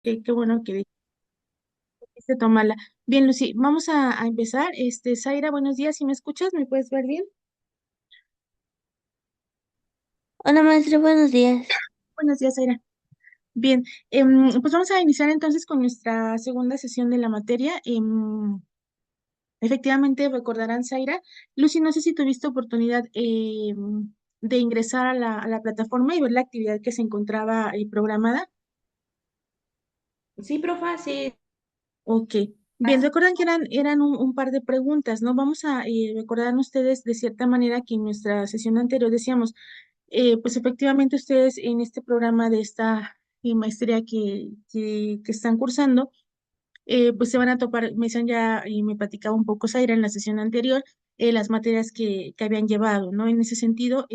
Qué bueno que dijiste tomarla. Bien, Lucy, vamos a empezar. Zaira, buenos días. Si me escuchas, ¿me puedes ver bien? Hola maestra, buenos días. Buenos días, Zaira. Bien, pues vamos a iniciar entonces con nuestra segunda sesión de la materia. Efectivamente, recordarán, Zaira. Lucy, no sé si tuviste oportunidad de ingresar a la plataforma y ver la actividad que se encontraba programada. Sí, profa, sí. Ok. Bien, recuerdan que eran un par de preguntas, ¿no? Vamos a recordar ustedes de cierta manera que en nuestra sesión anterior decíamos, pues efectivamente ustedes en este programa de esta maestría que están cursando, pues se van a topar, me decían ya y me platicaba un poco Zaira en la sesión anterior, las materias que habían llevado, ¿no? En ese sentido,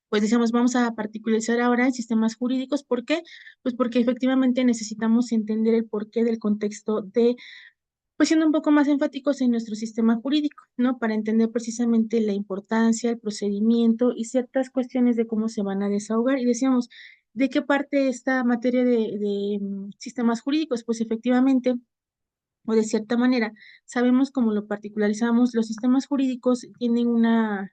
pues decíamos, vamos a particularizar ahora en sistemas jurídicos. ¿Por qué? Pues porque efectivamente necesitamos entender el porqué del contexto de, pues siendo un poco más enfáticos en nuestro sistema jurídico, ¿no? Para entender precisamente la importancia, el procedimiento y ciertas cuestiones de cómo se van a desahogar. Y decíamos, ¿de qué parte esta materia de sistemas jurídicos? Pues efectivamente, o de cierta manera, sabemos cómo lo particularizamos, los sistemas jurídicos tienen una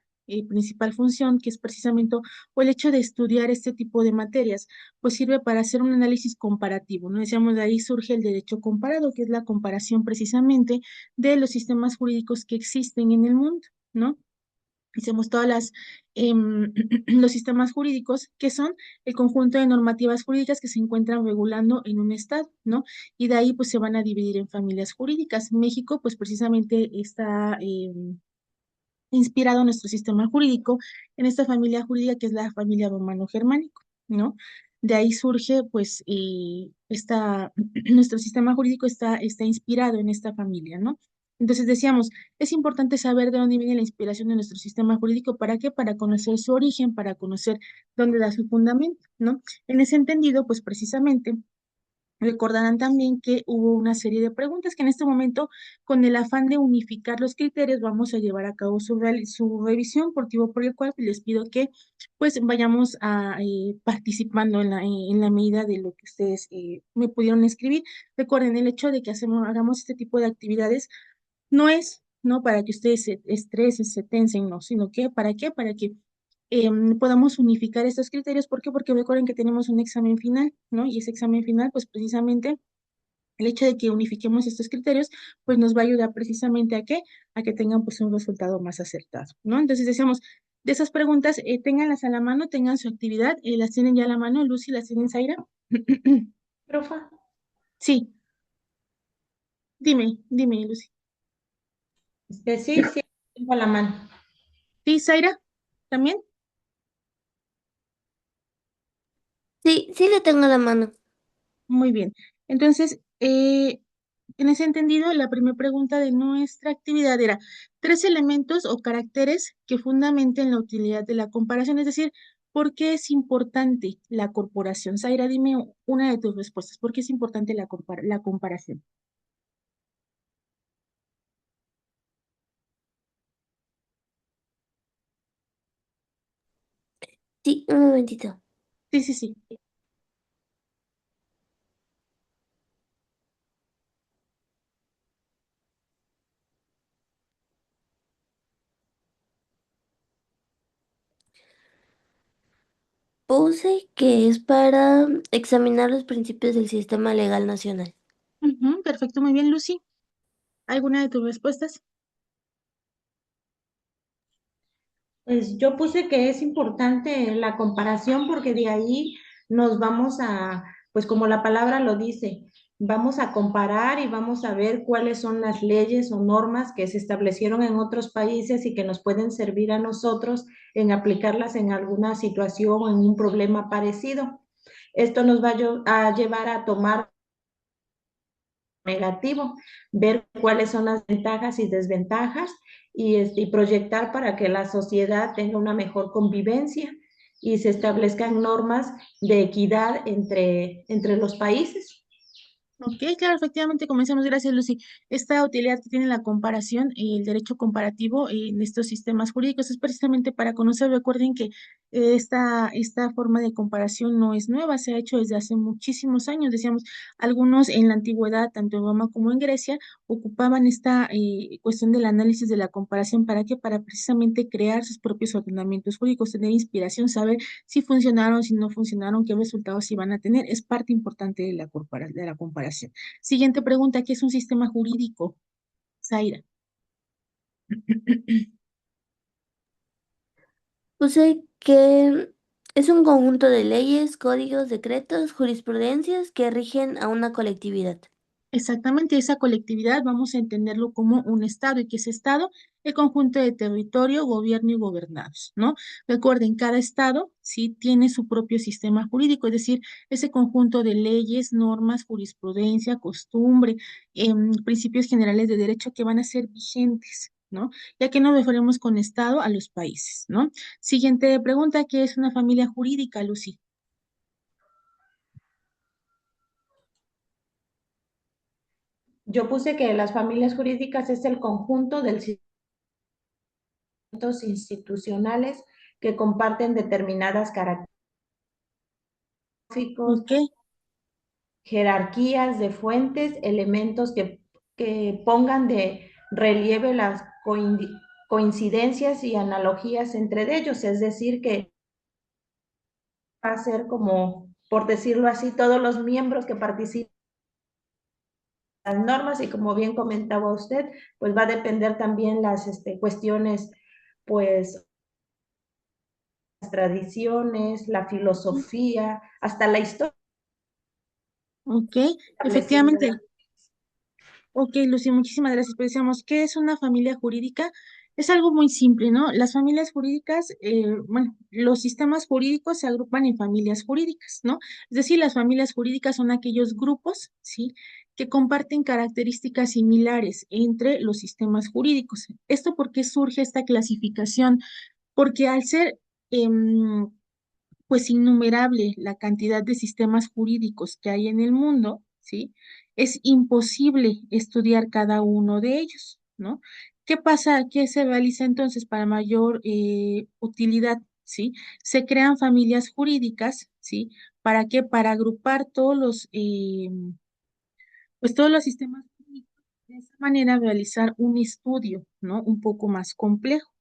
principal función que es precisamente, o el hecho de estudiar este tipo de materias, pues sirve para hacer un análisis comparativo, ¿no? Decíamos, de ahí surge el derecho comparado, que es la comparación precisamente de los sistemas jurídicos que existen en el mundo, ¿no? Hicimos todas los sistemas jurídicos, que son el conjunto de normativas jurídicas que se encuentran regulando en un estado, ¿no? Y de ahí pues se van a dividir en familias jurídicas. México pues precisamente está inspirado nuestro sistema jurídico en esta familia jurídica que es la familia romano-germánico, ¿no? De ahí surge, pues, nuestro sistema jurídico está inspirado en esta familia, ¿no? Entonces decíamos, es importante saber de dónde viene la inspiración de nuestro sistema jurídico. ¿Para qué? Para conocer su origen, para conocer dónde da su fundamento, ¿no? En ese entendido, pues precisamente recordarán también que hubo una serie de preguntas que en este momento, con el afán de unificar los criterios, vamos a llevar a cabo su revisión, motivo por el cual les pido que pues vayamos participando en la medida de lo que ustedes me pudieron escribir. Recuerden, el hecho de que hagamos este tipo de actividades no es, ¿no? Para que ustedes se estresen, se tensen, no, sino que, ¿para qué? Para que podamos unificar estos criterios. ¿Por qué? Porque recuerden que tenemos un examen final, ¿no? Y ese examen final, pues precisamente el hecho de que unifiquemos estos criterios, pues nos va a ayudar precisamente a qué, a que tengan pues un resultado más acertado, ¿no? Entonces decíamos, de esas preguntas, ténganlas a la mano, tengan su actividad, las tienen ya a la mano, Lucy, las tienen, Zaira. Profa. Sí, dime, Lucy. Sí, sí, tengo a la mano. Sí, Zaira, ¿también? Sí, sí le tengo a la mano. Muy bien. Entonces, en ese entendido, la primera pregunta de nuestra actividad era tres elementos o caracteres que fundamenten la utilidad de la comparación, es decir, ¿por qué es importante la corporación? Zaira, dime una de tus respuestas. ¿Por qué es importante la comparación? Sí, un momentito. Sí, sí, sí. Puse que es para examinar los principios del sistema legal nacional. Ujú, perfecto, muy bien, Lucy. ¿Alguna de tus respuestas? Pues yo puse que es importante la comparación porque de ahí nos vamos a, pues como la palabra lo dice, vamos a comparar y vamos a ver cuáles son las leyes o normas que se establecieron en otros países y que nos pueden servir a nosotros en aplicarlas en alguna situación o en un problema parecido. Esto nos va a llevar a tomar negativo, ver cuáles son las ventajas y desventajas y proyectar para que la sociedad tenga una mejor convivencia y se establezcan normas de equidad entre los países. Ok, claro, efectivamente, comenzamos. Gracias, Lucy. Esta utilidad que tiene la comparación y el derecho comparativo en estos sistemas jurídicos es precisamente para conocer. Recuerden que esta forma de comparación no es nueva, se ha hecho desde hace muchísimos años. Decíamos, algunos en la antigüedad, tanto en Roma como en Grecia, ocupaban esta cuestión del análisis de la comparación. ¿Para qué? Para precisamente crear sus propios ordenamientos jurídicos, tener inspiración, saber si funcionaron, si no funcionaron, qué resultados iban a tener. Es parte importante de de la comparación. Siguiente pregunta, ¿qué es un sistema jurídico? Zaira. Puse que es un conjunto de leyes, códigos, decretos, jurisprudencias que rigen a una colectividad. Exactamente, esa colectividad vamos a entenderlo como un estado y que ese estado, el conjunto de territorio, gobierno y gobernados, ¿no? Recuerden, cada estado sí tiene su propio sistema jurídico, es decir, ese conjunto de leyes, normas, jurisprudencia, costumbre, principios generales de derecho que van a ser vigentes, ¿no? Ya que nos referimos con estado a los países, ¿no? Siguiente pregunta, ¿qué es una familia jurídica, Lucy? Yo puse que las familias jurídicas es el conjunto de sistemas institucionales que comparten determinadas características, Ok, jerarquías de fuentes, elementos que pongan de relieve las coincidencias y analogías entre ellos, es decir, que va a ser como, por decirlo así, todos los miembros que participan en las normas y como bien comentaba usted, pues va a depender también las cuestiones, pues las tradiciones, la filosofía, hasta la historia ok, establecida. efectivamente. Ok, Lucy, muchísimas gracias. Pues decíamos, ¿qué es una familia jurídica? Es algo muy simple, ¿no? Las familias jurídicas, bueno, los sistemas jurídicos se agrupan en familias jurídicas, ¿no? Es decir, las familias jurídicas son aquellos grupos, ¿sí? Que comparten características similares entre los sistemas jurídicos. ¿Esto por qué surge esta clasificación? Porque al ser em, pues innumerable la cantidad de sistemas jurídicos que hay en el mundo, ¿sí? Es imposible estudiar cada uno de ellos, ¿no? ¿Qué pasa? ¿Qué se realiza entonces para mayor utilidad? ¿Sí? Se crean familias jurídicas, ¿sí? ¿Para qué? Para agrupar pues todos los sistemas jurídicos, de esa manera realizar un estudio, ¿no? Un poco más complejo,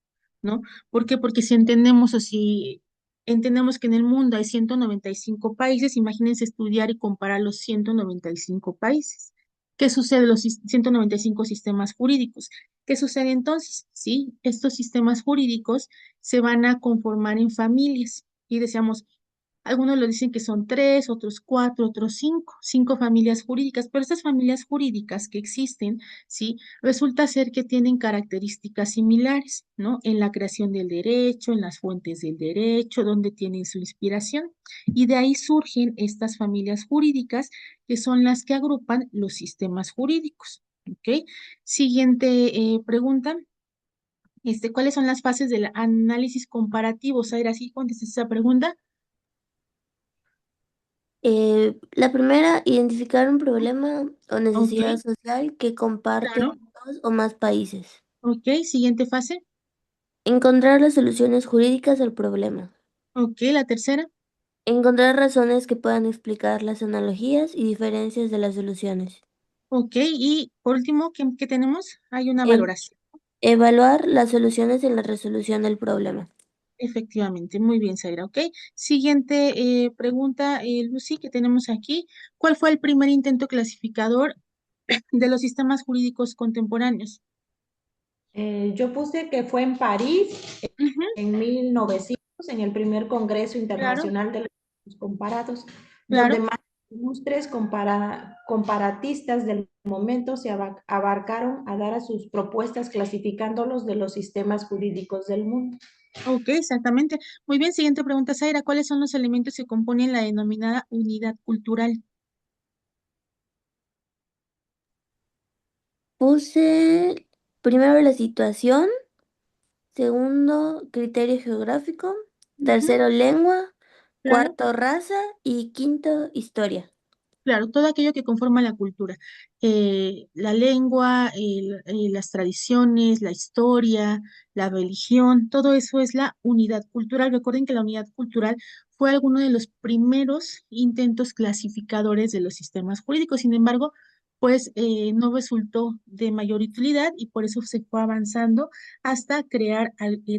¿no? ¿Por qué? Porque si entendemos o si entendemos que en el mundo hay 195 países, imagínense estudiar y comparar los 195 países. ¿Qué sucede los 195 sistemas jurídicos? ¿Qué sucede entonces? Sí, estos sistemas jurídicos se van a conformar en familias y decíamos, algunos lo dicen que son tres, otros cuatro, otros cinco familias jurídicas, pero estas familias jurídicas que existen, ¿sí? Resulta ser que tienen características similares, ¿no? En la creación del derecho, en las fuentes del derecho, donde tienen su inspiración. Y de ahí surgen estas familias jurídicas que son las que agrupan los sistemas jurídicos, ¿ok? Siguiente pregunta. ¿Cuáles son las fases del análisis comparativo? Zaira, ¿sí contestas esa pregunta? La primera, identificar un problema o Ok, necesidad social que comparten claro. dos o más países. Ok, siguiente fase. Encontrar las soluciones jurídicas al problema. Ok, la tercera. Encontrar razones que puedan explicar las analogías y diferencias de las soluciones. Ok, y por último, ¿qué tenemos? Hay una E- valoración. Evaluar las soluciones en la resolución del problema. Efectivamente, muy bien, Zaira. Ok, siguiente pregunta, Lucy, que tenemos aquí. ¿Cuál fue el primer intento clasificador de los sistemas jurídicos contemporáneos? Yo puse que fue en París Ujú, en 1900, en el primer Congreso claro, Internacional de los Comparados, donde claro. más ilustres comparatistas del momento se abarcaron a dar a sus propuestas clasificándolos de los sistemas jurídicos del mundo. Ok, exactamente. Muy bien, siguiente pregunta, Zaira. ¿Cuáles son los elementos que componen la denominada unidad cultural? Puse primero la situación, segundo criterio geográfico, Ujú, tercero lengua, claro. cuarto raza y quinto historia. Claro, todo aquello que conforma la cultura, la lengua, las tradiciones, la historia, la religión, todo eso es la unidad cultural. Recuerden que la unidad cultural fue alguno de los primeros intentos clasificadores de los sistemas jurídicos. Sin embargo, pues no resultó de mayor utilidad y por eso se fue avanzando hasta crear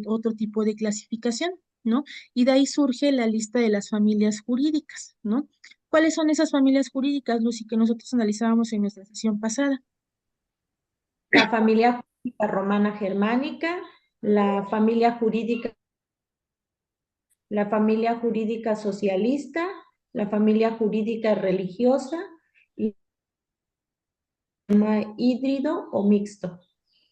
otro tipo de clasificación, ¿no? Y de ahí surge la lista de las familias jurídicas, ¿no? ¿Cuáles son esas familias jurídicas, Lucy, que nosotros analizábamos en nuestra sesión pasada? La familia jurídica romana germánica, la familia jurídica, la familia jurídica socialista, la familia jurídica religiosa y híbrido o mixto.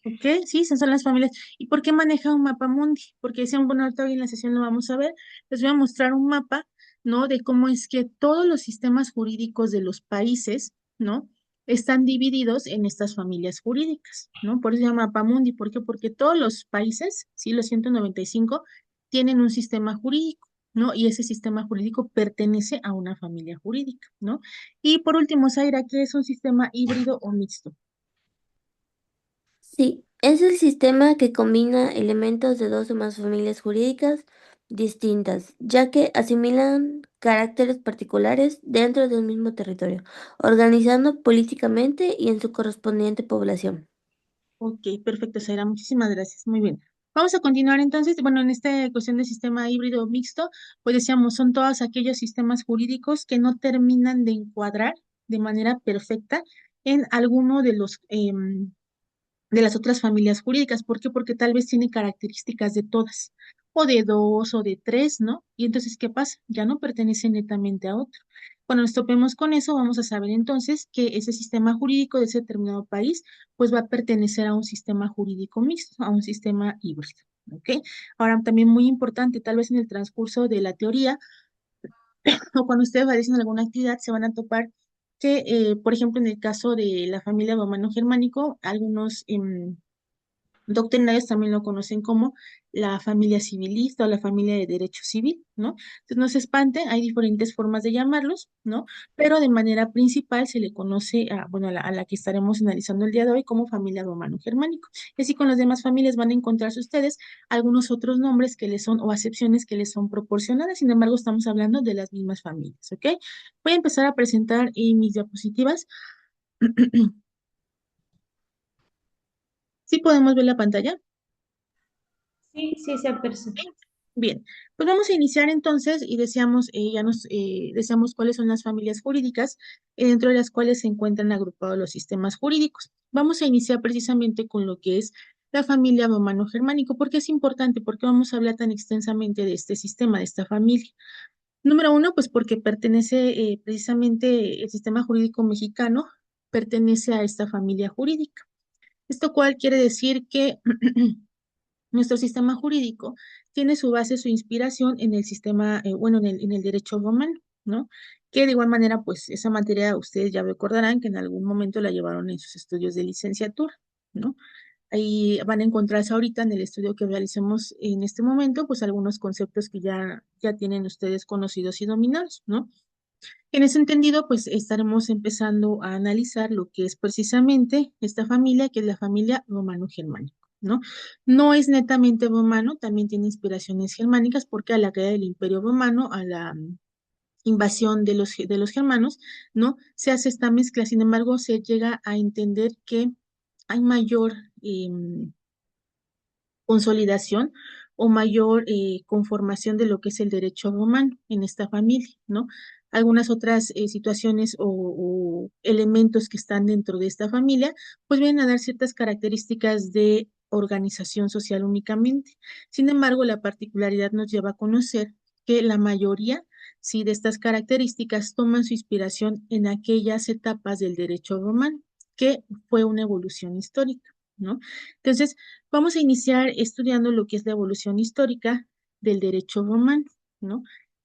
¿Ok? Sí, esas son las familias. ¿Y por qué maneja un mapa mundi? Porque decían, bueno, ahorita hoy en la sesión lo vamos a ver. Les voy a mostrar un mapa, ¿no? De cómo es que todos los sistemas jurídicos de los países, ¿no? Están divididos en estas familias jurídicas, ¿no? Por eso se llama mapa mundi. ¿Por qué? Porque todos los países, sí, los 195, tienen un sistema jurídico, ¿no? Y ese sistema jurídico pertenece a una familia jurídica, ¿no? Y por último, Zaira, ¿qué es un sistema híbrido o mixto? Sí, es el sistema que combina elementos de dos o más familias jurídicas distintas, ya que asimilan caracteres particulares dentro de un mismo territorio, organizando políticamente y en su correspondiente población. Ok, perfecto, Sara, muchísimas gracias. Muy bien. Vamos a continuar entonces. Bueno, en esta cuestión de sistema híbrido o mixto, pues decíamos, son todos aquellos sistemas jurídicos que no terminan de encuadrar de manera perfecta en alguno de los de las otras familias jurídicas. ¿Por qué? Porque tal vez tiene características de todas, o de dos, o de tres, ¿no? Y entonces, ¿qué pasa? Ya no pertenece netamente a otro. Cuando nos topemos con eso, vamos a saber entonces que ese sistema jurídico de ese determinado país, pues va a pertenecer a un sistema jurídico mixto, a un sistema híbrido. ¿Ok? Ahora, también muy importante, tal vez en el transcurso de la teoría, o cuando ustedes realicen alguna actividad, se van a topar que, por ejemplo, en el caso de la familia romano-germánico, algunos doctrinarios también lo conocen como la familia civilista o la familia de derecho civil, ¿no? Entonces no se espanten, hay diferentes formas de llamarlos, ¿no? Pero de manera principal se le conoce a, bueno, a la que estaremos analizando el día de hoy como familia romano-germánico. Y así con las demás familias van a encontrarse ustedes algunos otros nombres que les son o acepciones que les son proporcionadas, sin embargo estamos hablando de las mismas familias, ¿ok? Voy a empezar a presentar mis diapositivas. ¿Sí podemos ver la pantalla? Sí, sí, se percibe. Bien, pues vamos a iniciar entonces y decíamos, ya nos decíamos cuáles son las familias jurídicas, dentro de las cuales se encuentran agrupados los sistemas jurídicos. Vamos a iniciar precisamente con lo que es la familia romano-germánico. ¿Por qué es importante? ¿Por qué vamos a hablar tan extensamente de este sistema, de esta familia? Número uno, pues porque pertenece precisamente el sistema jurídico mexicano, pertenece a esta familia jurídica. Esto cual quiere decir que nuestro sistema jurídico tiene su base, su inspiración en el sistema, bueno, en el derecho romano, ¿no? Que de igual manera, pues esa materia ustedes ya recordarán que en algún momento la llevaron en sus estudios de licenciatura, ¿no? Ahí van a encontrarse ahorita en el estudio que realicemos en este momento, pues algunos conceptos que ya tienen ustedes conocidos y dominados, ¿no? En ese entendido, pues estaremos empezando a analizar lo que es precisamente esta familia, que es la familia romano-germánica, ¿no? No es netamente romano, también tiene inspiraciones germánicas, porque a la caída del Imperio Romano, a la invasión de los germanos, ¿no? Se hace esta mezcla, sin embargo, se llega a entender que hay mayor consolidación o mayor conformación de lo que es el derecho romano en esta familia, ¿no? Algunas otras situaciones o elementos que están dentro de esta familia, pues vienen a dar ciertas características de organización social únicamente. Sin embargo, la particularidad nos lleva a conocer que la mayoría, sí, de estas características toman su inspiración en aquellas etapas del derecho romano, que fue una evolución histórica, ¿no? Entonces, vamos a iniciar estudiando lo que es la evolución histórica del derecho romano, ¿no?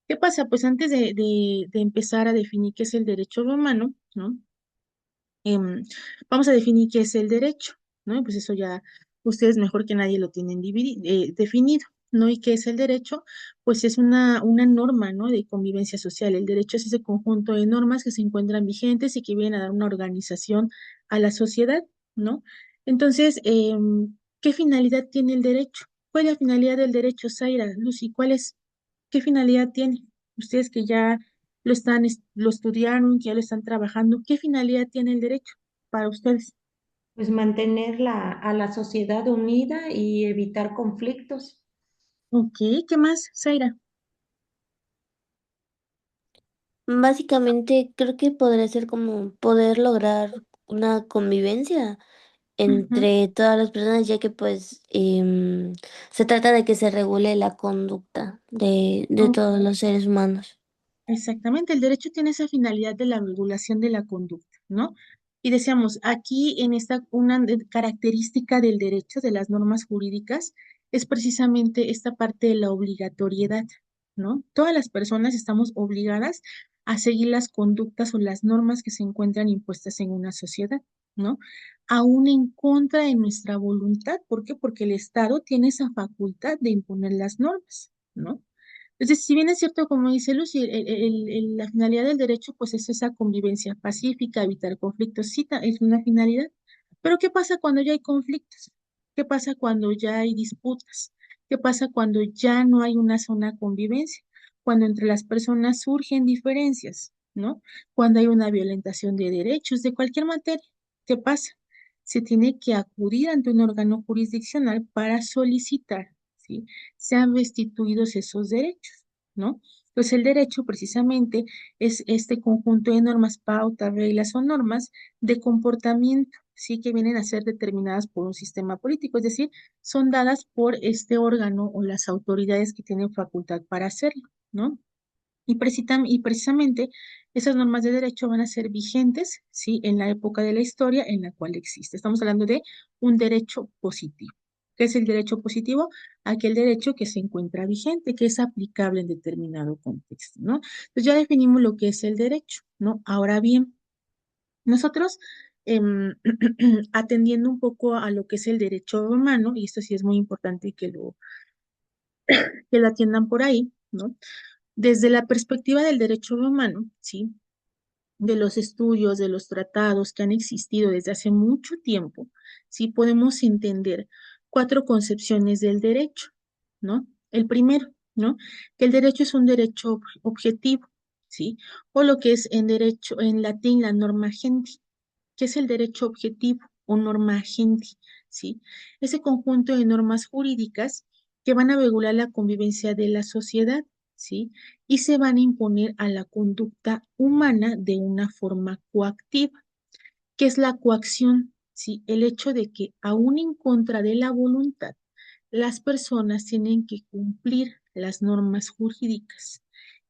¿Qué pasa? Pues antes de empezar a definir qué es el derecho romano, ¿no? Vamos a definir qué es el derecho, ¿no? Pues eso ya ustedes mejor que nadie lo tienen definido. ¿no? ¿Y qué es el derecho? Pues es una norma, ¿no? De convivencia social. El derecho es ese conjunto de normas que se encuentran vigentes y que vienen a dar una organización a la sociedad, ¿no? Entonces, ¿qué finalidad tiene el derecho? ¿Cuál es la finalidad del derecho, Zaira? Lucy, ¿cuál es? ¿Qué finalidad tiene? Ustedes que ya lo estudiaron, que ya lo están trabajando, ¿qué finalidad tiene el derecho para ustedes? Pues mantener a la sociedad unida y evitar conflictos. Ok, ¿qué más, Zaira? Básicamente creo que podría ser como poder lograr una convivencia Ujú. entre todas las personas, ya que pues se trata de que se regule la conducta de todos los seres humanos. Exactamente, el derecho tiene esa finalidad de la regulación de la conducta, ¿no? Y decíamos, aquí en esta, característica del derecho, de las normas jurídicas, es precisamente esta parte de la obligatoriedad, ¿no? Todas las personas estamos obligadas a seguir las conductas o las normas que se encuentran impuestas en una sociedad, ¿no? Aún en contra de nuestra voluntad, ¿por qué? Porque el Estado tiene esa facultad de imponer las normas, ¿no? Entonces, si bien es cierto, como dice Lucy, la finalidad del derecho, pues es esa convivencia pacífica, evitar conflictos, sí, es una finalidad. Pero ¿qué pasa cuando ya hay conflictos? ¿Qué pasa cuando ya hay disputas? ¿Qué pasa cuando ya no hay una zona convivencia? Cuando entre las personas surgen diferencias, ¿no? Cuando hay una violentación de derechos, de cualquier materia. ¿Qué pasa? Se tiene que acudir ante un órgano jurisdiccional para solicitar, ¿sí? Sean restituidos esos derechos, ¿no? Pues el derecho precisamente es este conjunto de normas, pautas, reglas o normas de comportamiento, sí, que vienen a ser determinadas por un sistema político, es decir, son dadas por este órgano o las autoridades que tienen facultad para hacerlo, ¿no? Y precisamente esas normas de derecho van a ser vigentes, ¿sí? En la época de la historia en la cual existe. Estamos hablando de un derecho positivo. ¿Qué es el derecho positivo? Aquel derecho que se encuentra vigente, que es aplicable en determinado contexto, ¿no? Entonces ya definimos lo que es el derecho, ¿no? Ahora bien, nosotros, atendiendo un poco a lo que es el derecho romano, y esto sí es muy importante que lo atiendan por ahí, ¿no? Desde la perspectiva del derecho romano, ¿sí? De los estudios, de los tratados que han existido desde hace mucho tiempo, sí podemos entender cuatro concepciones del derecho, ¿no? El primero, ¿no? Que el derecho es un derecho objetivo, ¿sí? O lo que es en derecho, en latín, la norma genti. ¿Qué es el derecho objetivo o norma genti? ¿Sí? Ese conjunto de normas jurídicas que van a regular la convivencia de la sociedad, ¿sí? Y se van a imponer a la conducta humana de una forma coactiva. ¿Qué es la coacción? ¿Sí? El hecho de que, aún en contra de la voluntad, las personas tienen que cumplir las normas jurídicas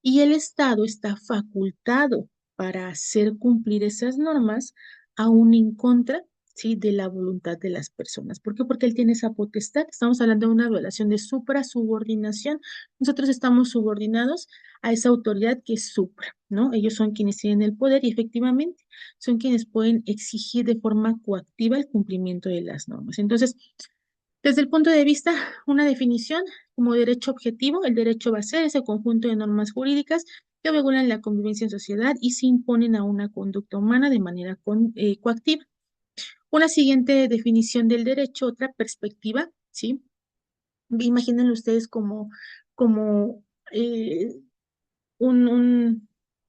y el Estado está facultado para hacer cumplir esas normas aún en contra, ¿sí? De la voluntad de las personas. ¿Por qué? Porque él tiene esa potestad. Estamos hablando de una relación de supra-subordinación. Nosotros estamos subordinados a esa autoridad que es supra, ¿no? Ellos son quienes tienen el poder y efectivamente son quienes pueden exigir de forma coactiva el cumplimiento de las normas. Entonces, desde el punto de vista, una definición como derecho objetivo, el derecho va a ser ese conjunto de normas jurídicas que regulan la convivencia en sociedad y se imponen a una conducta humana de manera coactiva. Una siguiente definición del derecho, otra perspectiva, ¿sí? Imagínenlo ustedes como eh,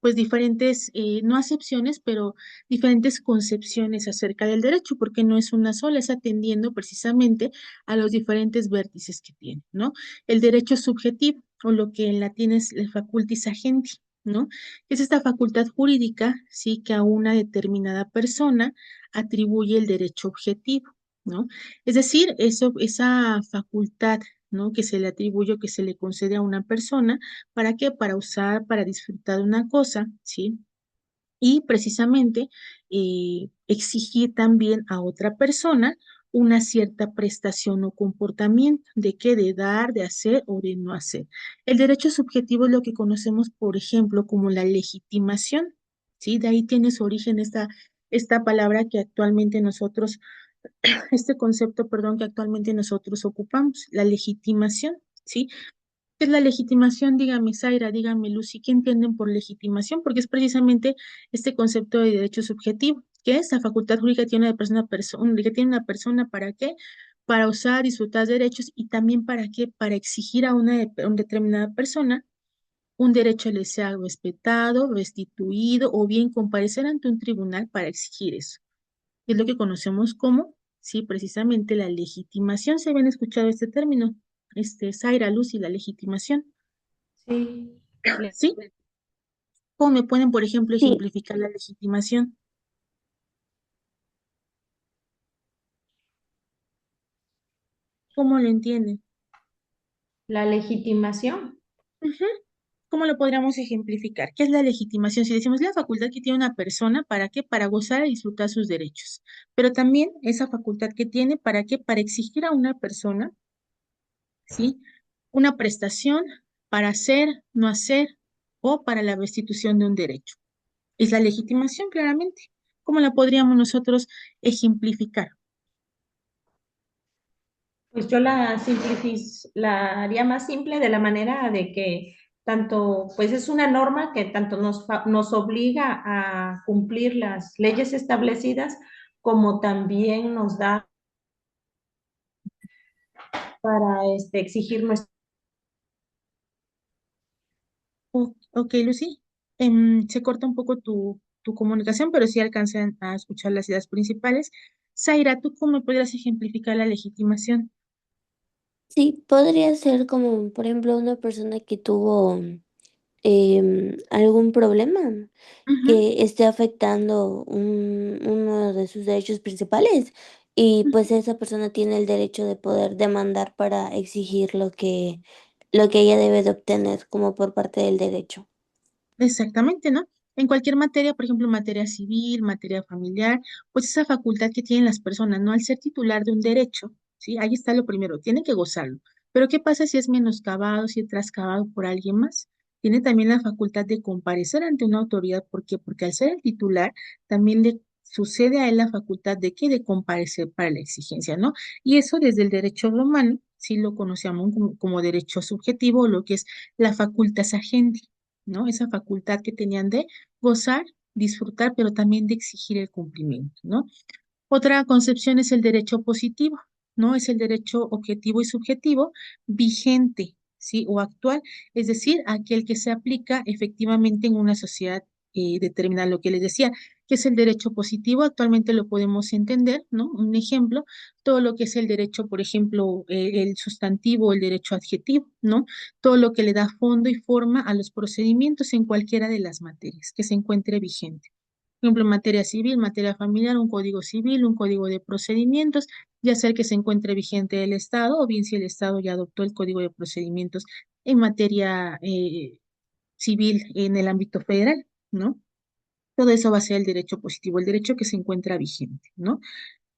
pues diferentes, no acepciones, pero diferentes concepciones acerca del derecho, porque no es una sola, es atendiendo precisamente a los diferentes vértices que tiene, ¿no? El derecho subjetivo, o lo que en latín es el facultis agendi, ¿no? Es esta facultad jurídica, sí, que a una determinada persona atribuye el derecho objetivo, ¿no? Es decir, esa facultad, ¿no? Que se le atribuye o que se le concede a una persona. ¿Para qué? Para usar, para disfrutar de una cosa, ¿sí? Y precisamente exigir también a otra persona una cierta prestación o comportamiento, ¿de qué? De dar, de hacer o de no hacer. El derecho subjetivo es lo que conocemos, por ejemplo, como la legitimación, ¿sí? De ahí tiene su origen esta palabra que actualmente nosotros, este concepto, perdón, que actualmente nosotros ocupamos, la legitimación. ¿sí? ¿Qué es la legitimación? Dígame, Zaira, dígame, Lucy, ¿qué entienden por legitimación? Porque es precisamente este concepto de derecho subjetivo, que es la facultad jurídica que tiene que tiene una persona, ¿para qué? Para usar, disfrutar derechos y también ¿para qué? Para exigir a una determinada persona un derecho le sea respetado, restituido o bien comparecer ante un tribunal para exigir eso. Es lo que conocemos como, sí, precisamente la legitimación. ¿Se habían escuchado este término? Zaira, Lucy, la legitimación. Sí. ¿Sí? ¿Cómo me pueden, por ejemplo, Sí, ejemplificar la legitimación? ¿Cómo lo entienden? La legitimación. Ujú. ¿Cómo lo podríamos ejemplificar? ¿Qué es la legitimación? Si decimos la facultad que tiene una persona, ¿para qué? Para gozar y disfrutar sus derechos. Pero también esa facultad que tiene, ¿para qué? Para exigir a una persona, ¿sí? Una prestación para hacer, no hacer o para la restitución de un derecho. Es la legitimación, claramente. ¿Cómo la podríamos nosotros ejemplificar? Pues yo la haría más simple de la manera de que tanto, pues es una norma que tanto nos obliga a cumplir las leyes establecidas, como también nos da para exigir nuestro. Ok, Lucy. Se corta un poco tu comunicación, pero sí alcanzan a escuchar las ideas principales. Zaira, ¿tú cómo podrías ejemplificar la legitimación? sí, podría ser como, por ejemplo, una persona que tuvo algún problema Ujú, que esté afectando uno de sus derechos principales y ujú. pues esa persona tiene el derecho de poder demandar para exigir lo que ella debe de obtener como por parte del derecho. Exactamente, ¿no? En cualquier materia, por ejemplo, materia civil, materia familiar, pues esa facultad que tienen las personas, ¿no? Al ser titular de un derecho, ¿sí? Ahí está lo primero, tiene que gozarlo. Pero ¿qué pasa si es menoscabado, si es trascabado por alguien más? Tiene también la facultad de comparecer ante una autoridad. ¿Por qué? Porque al ser el titular, también le sucede a él la facultad de que de comparecer para la exigencia, ¿no? Y eso desde el derecho romano, sí lo conocíamos como derecho subjetivo, lo que es la facultas agendi, ¿no? Esa facultad que tenían de gozar, disfrutar, pero también de exigir el cumplimiento, ¿no? Otra concepción es el derecho positivo, ¿no? Es el derecho objetivo y subjetivo vigente, ¿sí? O actual, es decir, aquel que se aplica efectivamente en una sociedad determinada. Lo que les decía, que es el derecho positivo, actualmente lo podemos entender, ¿no? Un ejemplo, todo lo que es el derecho, por ejemplo, el sustantivo, el derecho adjetivo, ¿no? Todo lo que le da fondo y forma a los procedimientos en cualquiera de las materias que se encuentre vigente. Por ejemplo, en materia civil, materia familiar, un código civil, un código de procedimientos, ya sea el que se encuentre vigente el Estado o bien si el Estado ya adoptó el código de procedimientos en materia civil en el ámbito federal, ¿no? Todo eso va a ser el derecho positivo, el derecho que se encuentra vigente, ¿no?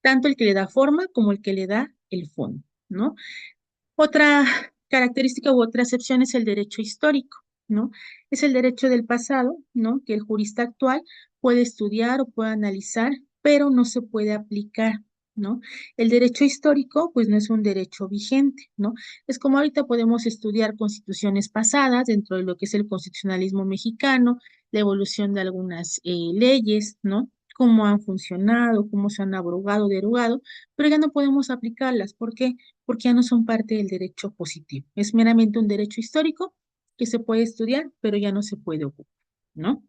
Tanto el que le da forma como el que le da el fondo, ¿no? Otra característica u otra acepción es el derecho histórico, ¿no? Es el derecho del pasado, ¿no? Que el jurista actual puede estudiar o puede analizar, pero no se puede aplicar, ¿no? El derecho histórico, pues no es un derecho vigente, ¿no? Es como ahorita podemos estudiar constituciones pasadas dentro de lo que es el constitucionalismo mexicano, la evolución de algunas leyes, ¿no? Cómo han funcionado, cómo se han abrogado, derogado, pero ya no podemos aplicarlas. ¿Por qué? Porque ya no son parte del derecho positivo. Es meramente un derecho histórico que se puede estudiar, pero ya no se puede ocupar, ¿no?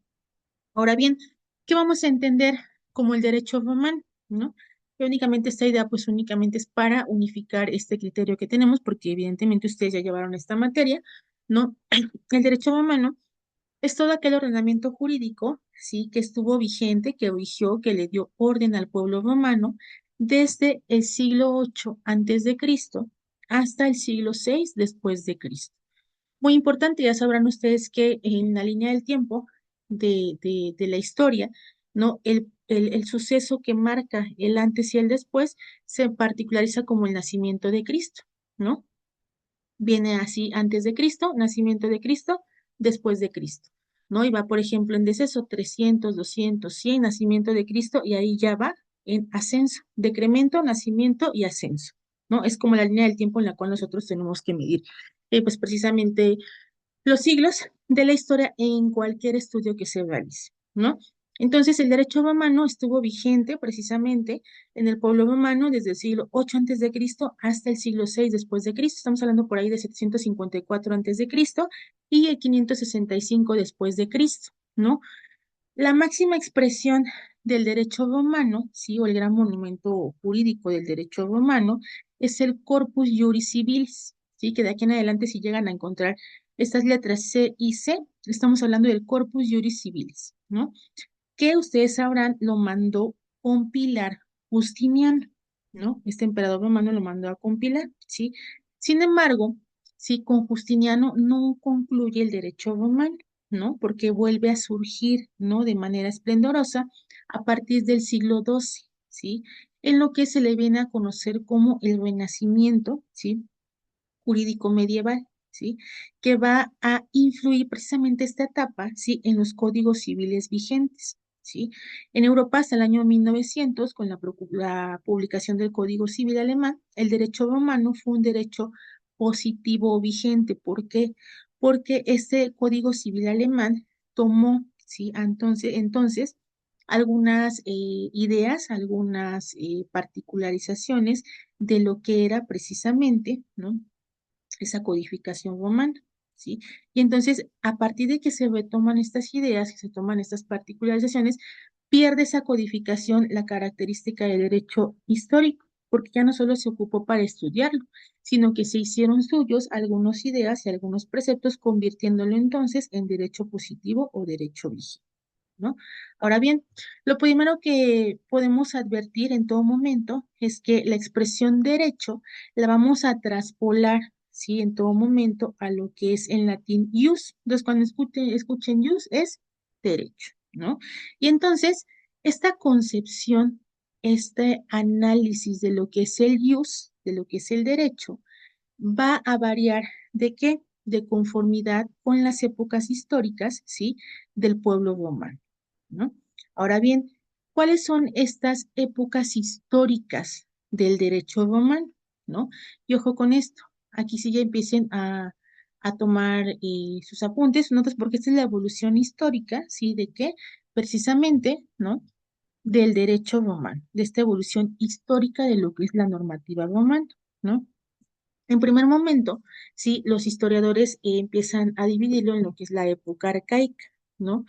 Ahora bien, ¿qué vamos a entender como el derecho romano, ¿no? Que únicamente esta idea, pues únicamente es para unificar este criterio que tenemos, porque evidentemente ustedes ya llevaron esta materia, ¿no? El derecho romano es todo aquel ordenamiento jurídico, sí, que estuvo vigente, que rigió, que le dio orden al pueblo romano desde el siglo VIII antes de Cristo hasta el siglo VI después de Cristo. Muy importante, ya sabrán ustedes que en la línea del tiempo de la historia, ¿no? El suceso que marca el antes y el después se particulariza como el nacimiento de Cristo, ¿no? Viene así antes de Cristo, nacimiento de Cristo, después de Cristo, ¿no? Y va, por ejemplo, en deceso 300, 200, 100, nacimiento de Cristo, y ahí ya va en ascenso, decremento, nacimiento y ascenso, ¿no? Es como la línea del tiempo en la cual nosotros tenemos que medir. pues precisamente los siglos de la historia en cualquier estudio que se realice, ¿no? Entonces, el derecho romano estuvo vigente precisamente en el pueblo romano desde el siglo 8 antes de Cristo hasta el siglo 6 después de Cristo. Estamos hablando por ahí de 754 antes de Cristo y el 565 después de Cristo, ¿no? La máxima expresión del derecho romano, sí, o el gran monumento jurídico del derecho romano, es el Corpus Juris Civilis, sí, que de aquí en adelante si llegan a encontrar estas letras C y C, estamos hablando del Corpus Juris Civilis, ¿no? Que ustedes sabrán lo mandó compilar Justiniano, ¿no? Este emperador romano lo mandó a compilar, ¿sí? Sin embargo, sí, con Justiniano no concluye el derecho romano, ¿no? Porque vuelve a surgir, ¿no? De manera esplendorosa a partir del siglo XII, ¿sí? En lo que se le viene a conocer como el Renacimiento, ¿sí? Jurídico medieval, ¿sí? Que va a influir precisamente esta etapa, ¿sí? En los códigos civiles vigentes, ¿sí? En Europa hasta el año 1900, con la publicación del Código Civil Alemán, el derecho romano fue un derecho positivo vigente. ¿Por qué? Porque este Código Civil Alemán tomó, ¿sí? Entonces algunas ideas, algunas particularizaciones de lo que era precisamente, ¿no? Esa codificación romana, ¿sí? Y entonces, a partir de que se retoman estas ideas, que se toman estas particularizaciones, pierde esa codificación la característica del derecho histórico, porque ya no solo se ocupó para estudiarlo, sino que se hicieron suyos algunas ideas y algunos preceptos, convirtiéndolo entonces en derecho positivo o derecho vigente, ¿no? Ahora bien, lo primero que podemos advertir en todo momento es que la expresión derecho la vamos a traspolar, ¿sí? En todo momento a lo que es en latín ius. Entonces, cuando escuchen ius es derecho, ¿no? Y entonces, esta concepción, este análisis de lo que es el ius, de lo que es el derecho, va a variar ¿de qué? De conformidad con las épocas históricas, ¿sí? Del pueblo romano, ¿no? Ahora bien, ¿cuáles son estas épocas históricas del derecho romano, ¿no? Y ojo con esto, aquí sí ya empiecen a tomar sus apuntes, notas, porque esta es la evolución histórica, ¿sí? ¿De qué? Precisamente, ¿no? Del derecho romano, de esta evolución histórica de lo que es la normativa romana, ¿no? En primer momento, sí, los historiadores empiezan a dividirlo en lo que es la época arcaica, ¿no?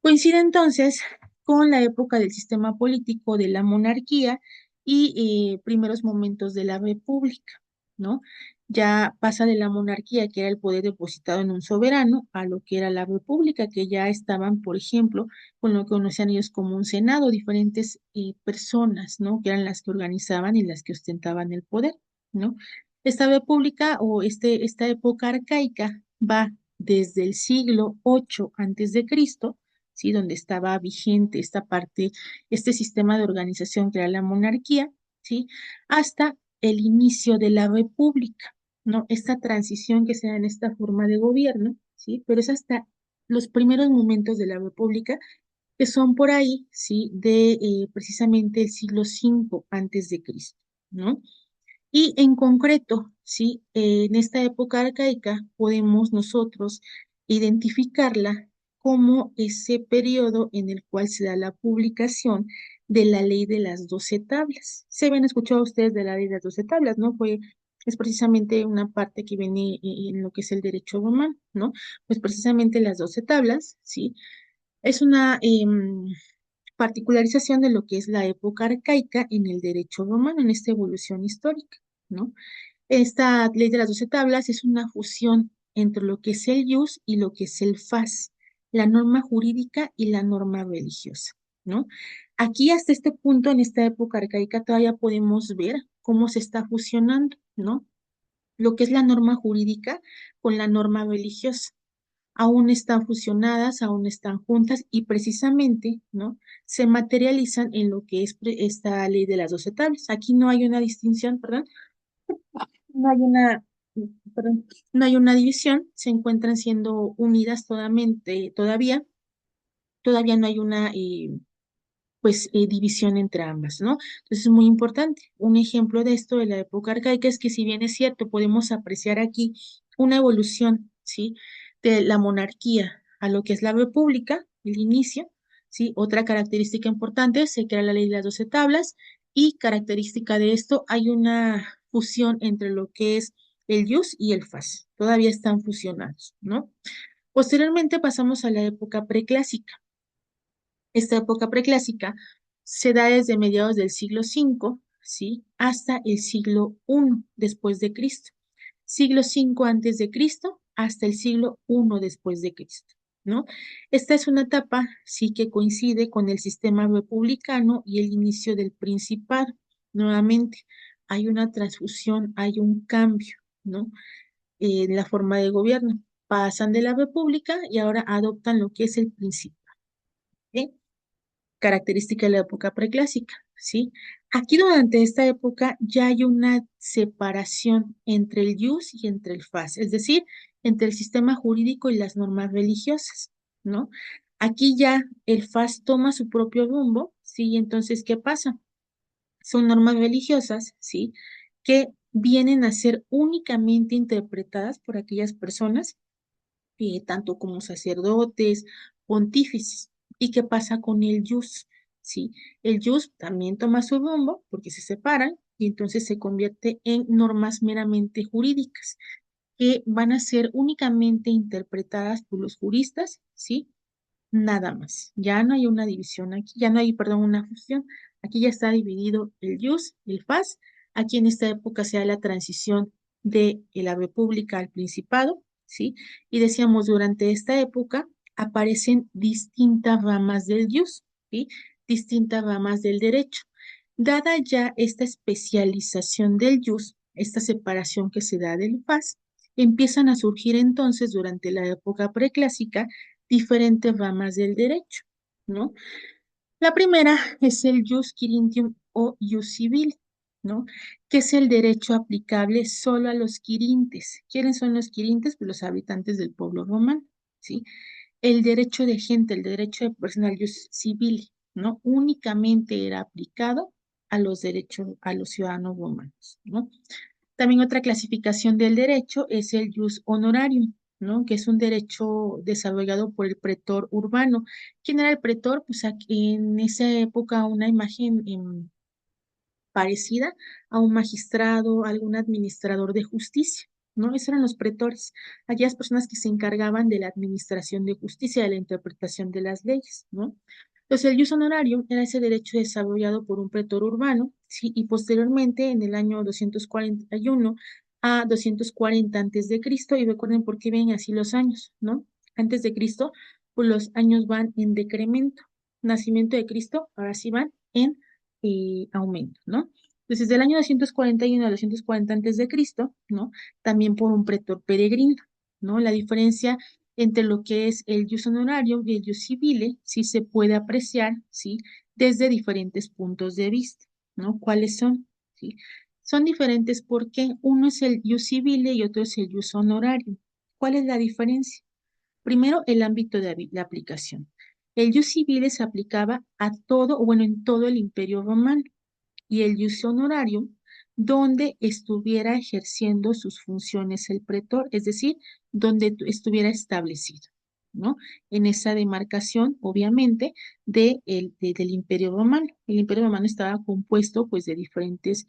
Coincide entonces con la época del sistema político de la monarquía y primeros momentos de la república, ¿no? Ya pasa de la monarquía, que era el poder depositado en un soberano, a lo que era la república, que ya estaban, por ejemplo, con lo que conocían ellos como un senado, diferentes personas, ¿no? Que eran las que organizaban y las que ostentaban el poder, ¿no? Esta república o esta época arcaica va desde el siglo VIII antes de Cristo, ¿sí? Donde estaba vigente esta parte, este sistema de organización que era la monarquía, ¿sí? Hasta el inicio de la república, ¿no? Esta transición que se da en esta forma de gobierno, ¿sí? Pero es hasta los primeros momentos de la república que son por ahí, ¿sí? De precisamente el siglo V antes de Cristo, ¿no? Y en concreto, ¿sí? En esta época arcaica podemos nosotros identificarla como ese periodo en el cual se da la publicación de la ley de las 12 tablas. Se habían escuchado ustedes de la ley de las 12 tablas, ¿no? Es precisamente una parte que viene en lo que es el derecho romano, ¿no? Pues precisamente las 12 tablas, ¿sí? Es una particularización de lo que es la época arcaica en el derecho romano, en esta evolución histórica, ¿no? Esta ley de las 12 tablas es una fusión entre lo que es el ius y lo que es el fas, la norma jurídica y la norma religiosa, ¿no? Aquí hasta este punto, en esta época arcaica, todavía podemos ver cómo se está fusionando, ¿no? Lo que es la norma jurídica con la norma religiosa. Aún están fusionadas, aún están juntas y precisamente, ¿no? Se materializan en lo que es esta ley de las 12 tablas. Aquí no hay una distinción, perdón, no hay perdón, no hay una división, se encuentran siendo unidas todavía no hay pues división entre ambas, ¿no? Entonces es muy importante. Un ejemplo de esto de la época arcaica es que si bien es cierto, podemos apreciar aquí una evolución, ¿sí? De la monarquía a lo que es la república, el inicio, ¿sí? Otra característica importante, se crea la ley de las 12 tablas y característica de esto, hay una fusión entre lo que es el ius y el fas. Todavía están fusionados, ¿no? Posteriormente pasamos a la época preclásica. Esta época preclásica se da desde mediados del siglo V, ¿sí? Hasta el siglo I después de Cristo. Siglo V antes de Cristo hasta el siglo I después de Cristo, ¿no? Esta es una etapa, sí, que coincide con el sistema republicano y el inicio del principado. Nuevamente, hay una transfusión, hay un cambio, ¿no? En la forma de gobierno. Pasan de la república y ahora adoptan lo que es el principado. ¿Sí? Característica de la época preclásica, ¿sí? Aquí durante esta época ya hay una separación entre el ius y entre el fas, es decir, entre el sistema jurídico y las normas religiosas, ¿no? Aquí ya el fas toma su propio rumbo, ¿sí? Entonces, ¿qué pasa? Son normas religiosas, ¿sí? Que vienen a ser únicamente interpretadas por aquellas personas tanto como sacerdotes, pontífices. ¿Y qué pasa con el yus? ¿Sí? El yus también toma su rumbo porque se separan y entonces se convierte en normas meramente jurídicas que van a ser únicamente interpretadas por los juristas, ¿sí? Nada más. Ya no hay una división aquí, ya no hay, perdón, una fusión. Aquí ya está dividido el ius, el fas. Aquí en esta época se da la transición de la república al principado, ¿sí? Y decíamos, durante esta época aparecen distintas ramas del ius, ¿sí? Distintas ramas del derecho. Dada ya esta especialización del ius, esta separación que se da del fas, empiezan a surgir entonces durante la época preclásica diferentes ramas del derecho, ¿no? La primera es el jus quirentium o jus civil, ¿no? Que es el derecho aplicable solo a los quirintes. ¿Quiénes son los quirintes? Pues los habitantes del pueblo romano, ¿sí? El derecho de gente, el derecho de personal jus civil, ¿no? Únicamente era aplicado a los derechos, a los ciudadanos romanos, ¿no? También otra clasificación del derecho es el jus honorarium, ¿no? Que es un derecho desarrollado por el pretor urbano. ¿Quién era el pretor? Pues aquí, en esa época una imagen parecida a un magistrado, algún administrador de justicia, ¿no? Esos eran los pretores, aquellas personas que se encargaban de la administración de justicia, de la interpretación de las leyes, ¿no? Entonces, el jus honorarium era ese derecho desarrollado por un pretor urbano, ¿sí? Y posteriormente, en el año 241 a 240 antes de Cristo, y recuerden por qué ven así los años, ¿no? Antes de Cristo, pues los años van en decremento. Nacimiento de Cristo, ahora sí van en aumento, ¿no? Entonces, del año 241 a 240 antes de Cristo, ¿no? También por un pretor peregrino, ¿no? La diferencia entre lo que es el jus honorarium y el jus civile, sí se puede apreciar, ¿sí? Desde diferentes puntos de vista, ¿no? ¿Cuáles son? ¿Sí? Son diferentes porque uno es el jus civile y otro es el jus honorarium. ¿Cuál es la diferencia? Primero, el ámbito de la aplicación. El jus civile se aplicaba a todo, o bueno, en todo el Imperio Romano, y el jus honorarium, donde estuviera ejerciendo sus funciones el pretor, es decir, donde estuviera establecido, ¿no? En esa demarcación, obviamente, del Imperio Romano. El Imperio Romano estaba compuesto, pues, de diferentes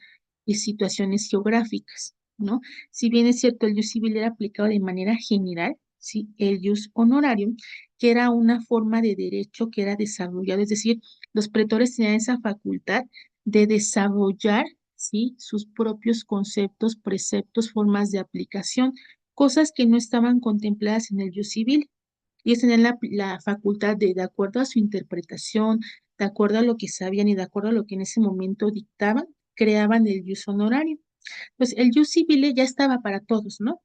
situaciones geográficas, ¿no? Si bien es cierto, el jus civil era aplicado de manera general, ¿sí? El jus honorarium, que era una forma de derecho que era desarrollado, es decir, los pretores tenían esa facultad de desarrollar, ¿sí? Sus propios conceptos, preceptos, formas de aplicación, cosas que no estaban contempladas en el jus civil. Ellos tenían la facultad de acuerdo a su interpretación, de acuerdo a lo que sabían y de acuerdo a lo que en ese momento dictaban, creaban el jus honorario. Pues el jus civile ya estaba para todos, ¿no?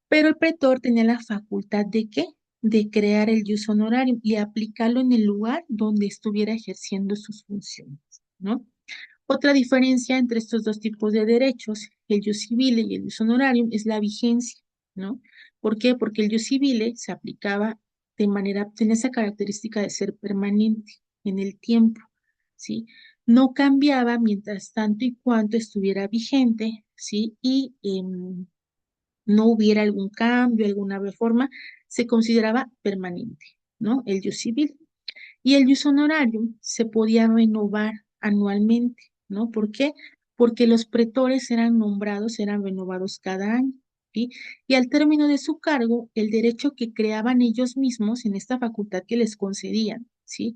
Pero el pretor tenía la facultad de ¿qué? De crear el jus honorarium y aplicarlo en el lugar donde estuviera ejerciendo sus funciones, ¿no? Otra diferencia entre estos dos tipos de derechos, el jus civile y el jus honorarium, es la vigencia, ¿no? ¿Por qué? Porque el jus civile se aplicaba de manera, tenía esa característica de ser permanente en el tiempo, ¿sí? No cambiaba mientras tanto y cuanto estuviera vigente, ¿sí? Y no hubiera algún cambio, alguna reforma, se consideraba permanente, ¿no? El ius civil. Y el ius honorarium se podía renovar anualmente, ¿no? ¿Por qué? Porque los pretores eran nombrados, eran renovados cada año, ¿sí? Y al término de su cargo, el derecho que creaban ellos mismos en esta facultad que les concedían, ¿sí?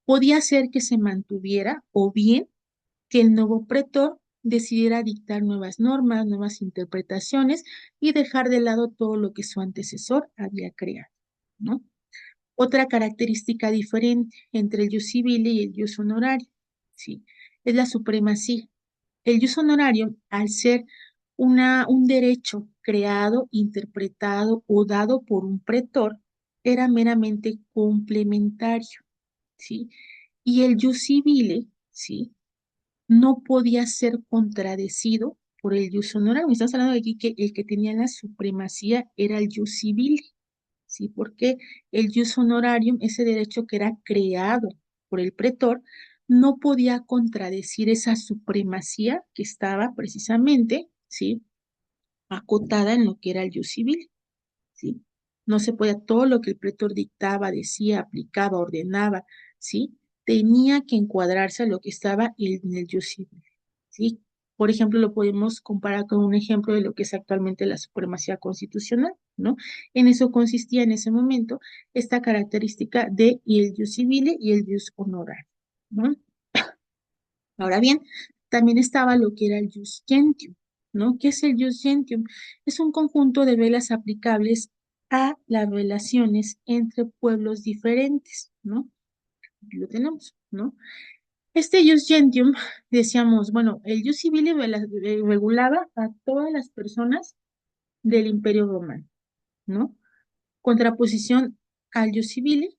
Podía ser que se mantuviera o bien que el nuevo pretor decidiera dictar nuevas normas, nuevas interpretaciones y dejar de lado todo lo que su antecesor había creado, ¿no? Otra característica diferente entre el ius civile y el ius honorario, ¿sí? Es la supremacía. El ius honorario, al ser un derecho creado, interpretado o dado por un pretor, era meramente complementario, ¿sí? Y el ius civile, ¿sí? No podía ser contradecido por el ius honorario. Estamos hablando de aquí que el que tenía la supremacía era el ius civile, ¿sí? Porque el ius honorarium, ese derecho que era creado por el pretor, no podía contradecir esa supremacía que estaba precisamente, ¿sí? Acotada en lo que era el ius civil, ¿sí? No se podía, todo lo que el pretor dictaba, decía, aplicaba, ordenaba, ¿sí? Tenía que encuadrarse a lo que estaba en el ius civil, ¿sí? Por ejemplo, lo podemos comparar con un ejemplo de lo que es actualmente la supremacía constitucional, ¿no? En eso consistía en ese momento esta característica de el ius civile y el ius honorario, ¿no? Ahora bien, también estaba lo que era el ius gentium, ¿no? ¿Qué es el ius gentium? Es un conjunto de velas aplicables a las relaciones entre pueblos diferentes, ¿no? Aquí lo tenemos, ¿no? Este ius gentium, decíamos, bueno, el ius civile regulaba a todas las personas del Imperio Romano, ¿no? Contraposición al ius civile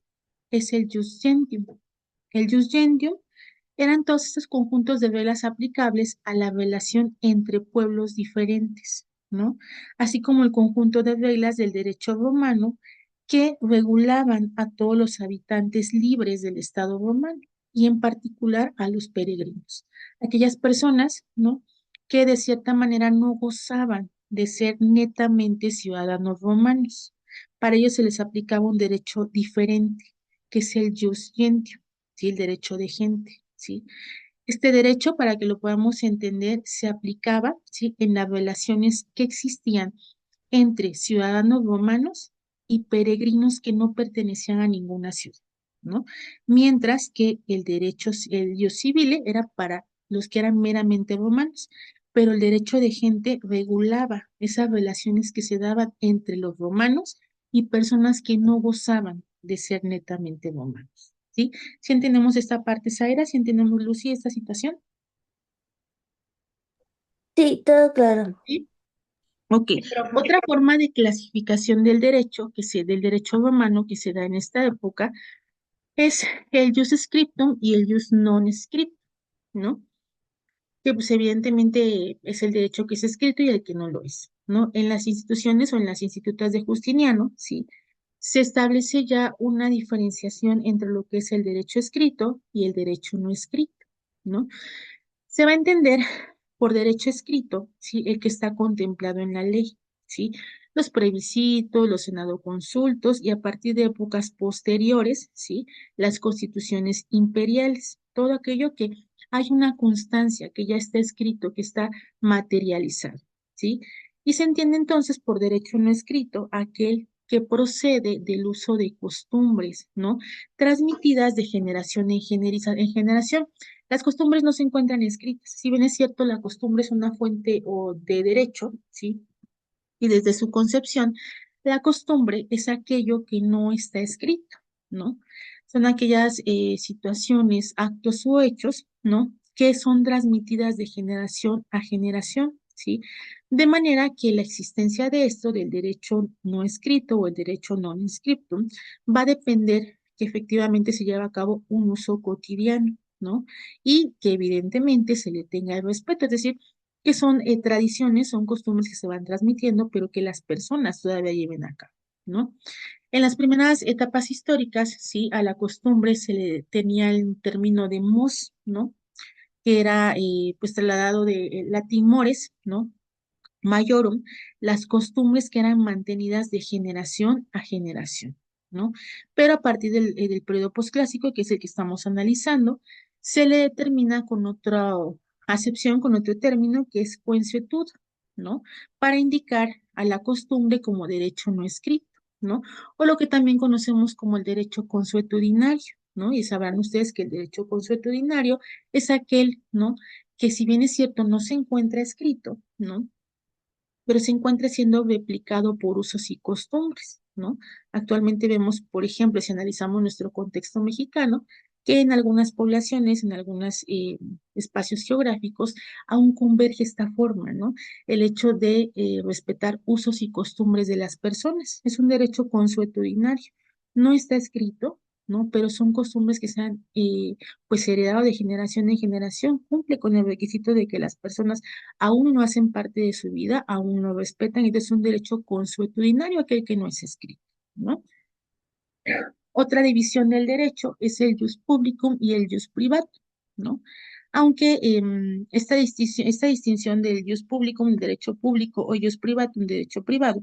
es el ius gentium. El ius gentium eran todos estos conjuntos de reglas aplicables a la relación entre pueblos diferentes, ¿no? Así como el conjunto de reglas del derecho romano que regulaban a todos los habitantes libres del Estado romano y en particular a los peregrinos, aquellas personas, ¿no? Que de cierta manera no gozaban de ser netamente ciudadanos romanos. Para ellos se les aplicaba un derecho diferente, que es el jus gentium, ¿sí? El derecho de gente, ¿sí? Este derecho, para que lo podamos entender, se aplicaba, ¿sí? En las relaciones que existían entre ciudadanos romanos y peregrinos que no pertenecían a ninguna ciudad, ¿no? Mientras que el derecho, el ius civile era para los que eran meramente romanos, pero el derecho de gente regulaba esas relaciones que se daban entre los romanos y personas que no gozaban de ser netamente romanos, ¿sí? Si entendemos esta parte, Zaira, si entendemos, Lucy, esta situación, Sí, todo claro. ¿sí? Ok, otra forma de clasificación del derecho, del derecho romano que se da en esta época, es el jus scriptum y el jus non scriptum, ¿no? Que pues evidentemente es el derecho que es escrito y el que no lo es, ¿no? En las instituciones o en las institutas de Justiniano, sí, se establece ya una diferenciación entre lo que es el derecho escrito y el derecho no escrito, ¿no? Se va a entender por derecho escrito, ¿sí? El que está contemplado en la ley, ¿sí? Los plebiscitos, los senadoconsultos y a partir de épocas posteriores, ¿sí? Las constituciones imperiales, todo aquello que hay una constancia, que ya está escrito, que está materializado, ¿sí? Y se entiende entonces por derecho no escrito aquel que procede del uso de costumbres, ¿no? Transmitidas de generación en generación. Las costumbres no se encuentran escritas. Si bien es cierto, la costumbre es una fuente o de derecho, ¿sí? Y desde su concepción, la costumbre es aquello que no está escrito, ¿no? Son aquellas situaciones, actos o hechos, ¿no? Que son transmitidas de generación a generación, ¿sí? De manera que la existencia de esto, del derecho no escrito o el derecho non scriptum, va a depender que efectivamente se lleve a cabo un uso cotidiano, ¿no? Y que evidentemente se le tenga el respeto, es decir, que son tradiciones, son costumbres que se van transmitiendo, pero que las personas todavía lleven a cabo, ¿no? En las primeras etapas históricas, sí, a la costumbre se le tenía el término de mos, ¿no? Que era pues trasladado de latín mores, ¿no? Mayorum, las costumbres que eran mantenidas de generación a generación, ¿no? Pero a partir del periodo posclásico, que es el que estamos analizando, se le determina con otra acepción, con otro término, que es consuetud, ¿no? Para indicar a la costumbre como derecho no escrito, ¿no? O lo que también conocemos como el derecho consuetudinario, ¿no? Y sabrán ustedes que el derecho consuetudinario es aquel, ¿no? Que si bien es cierto, no se encuentra escrito, ¿no? Pero se encuentra siendo replicado por usos y costumbres, ¿no? Actualmente vemos, por ejemplo, si analizamos nuestro contexto mexicano, que en algunas poblaciones, en algunos espacios geográficos, aún converge esta forma, ¿no? El hecho de respetar usos y costumbres de las personas. Es un derecho consuetudinario. No está escrito, ¿no? Pero son costumbres que se han, pues, heredado de generación en generación. Cumple con el requisito de que las personas aún no hacen parte de su vida, aún no respetan, entonces es un derecho consuetudinario aquel que no es escrito, ¿no? Otra división del derecho es el jus publicum y el jus privatum, ¿no? Aunque esta distinción del jus publicum, el derecho público, o jus privatum, derecho privado,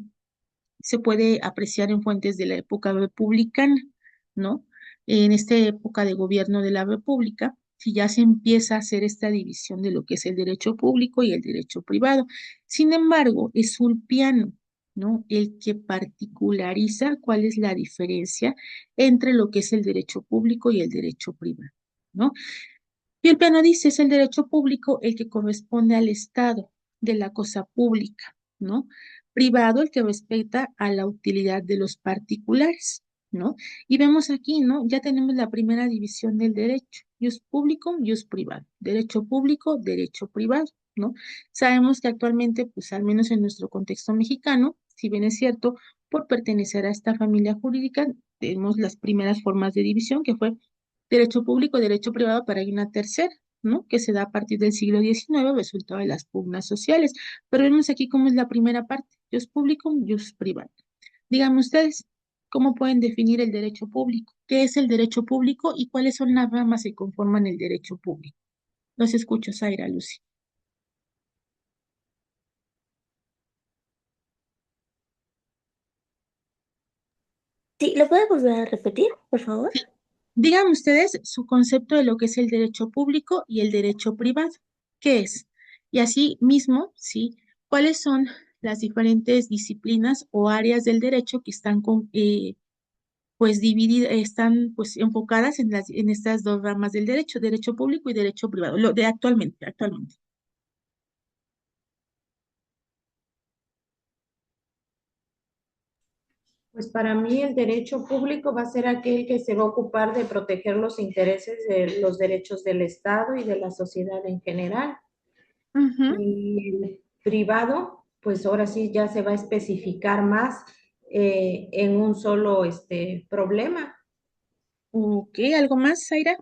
se puede apreciar en fuentes de la época republicana, ¿no? En esta época de gobierno de la República, si ya se empieza a hacer esta división de lo que es el derecho público y el derecho privado. Sin embargo, es Ulpiano, ¿no? El que particulariza cuál es la diferencia entre lo que es el derecho público y el derecho privado, ¿no? Y el piano dice, es el derecho público el que corresponde al Estado de la cosa pública, ¿no? Privado el que respeta a la utilidad de los particulares, ¿no? Y vemos aquí, ¿no? Ya tenemos la primera división del derecho, jus público, jus privado, derecho público, derecho privado, ¿no? Sabemos que actualmente, pues al menos en nuestro contexto mexicano, si bien es cierto, por pertenecer a esta familia jurídica, tenemos las primeras formas de división, que fue derecho público, derecho privado, para hay una tercera, ¿no? Que se da a partir del siglo XIX, resultado de las pugnas sociales. Pero vemos aquí cómo es la primera parte, jus público, jus privado. Díganme ustedes, ¿cómo pueden definir el derecho público? ¿Qué es el derecho público y cuáles son las ramas que conforman el derecho público? Los escucho, Zaira, Lucy. Sí, ¿lo puede volver a repetir, por favor? Sí. Digan ustedes su concepto de lo que es el derecho público y el derecho privado. ¿Qué es? Y así mismo, ¿sí? ¿Cuáles son las diferentes disciplinas o áreas del derecho que están pues divididas, están pues enfocadas en estas dos ramas del derecho, derecho público y derecho privado, lo de actualmente. Pues para mí el derecho público va a ser aquel que se va a ocupar de proteger los intereses de los derechos del Estado y de la sociedad en general. Ujú. Y el privado, pues ahora sí ya se va a especificar más en un solo problema. Ok, ¿algo más, Zaira?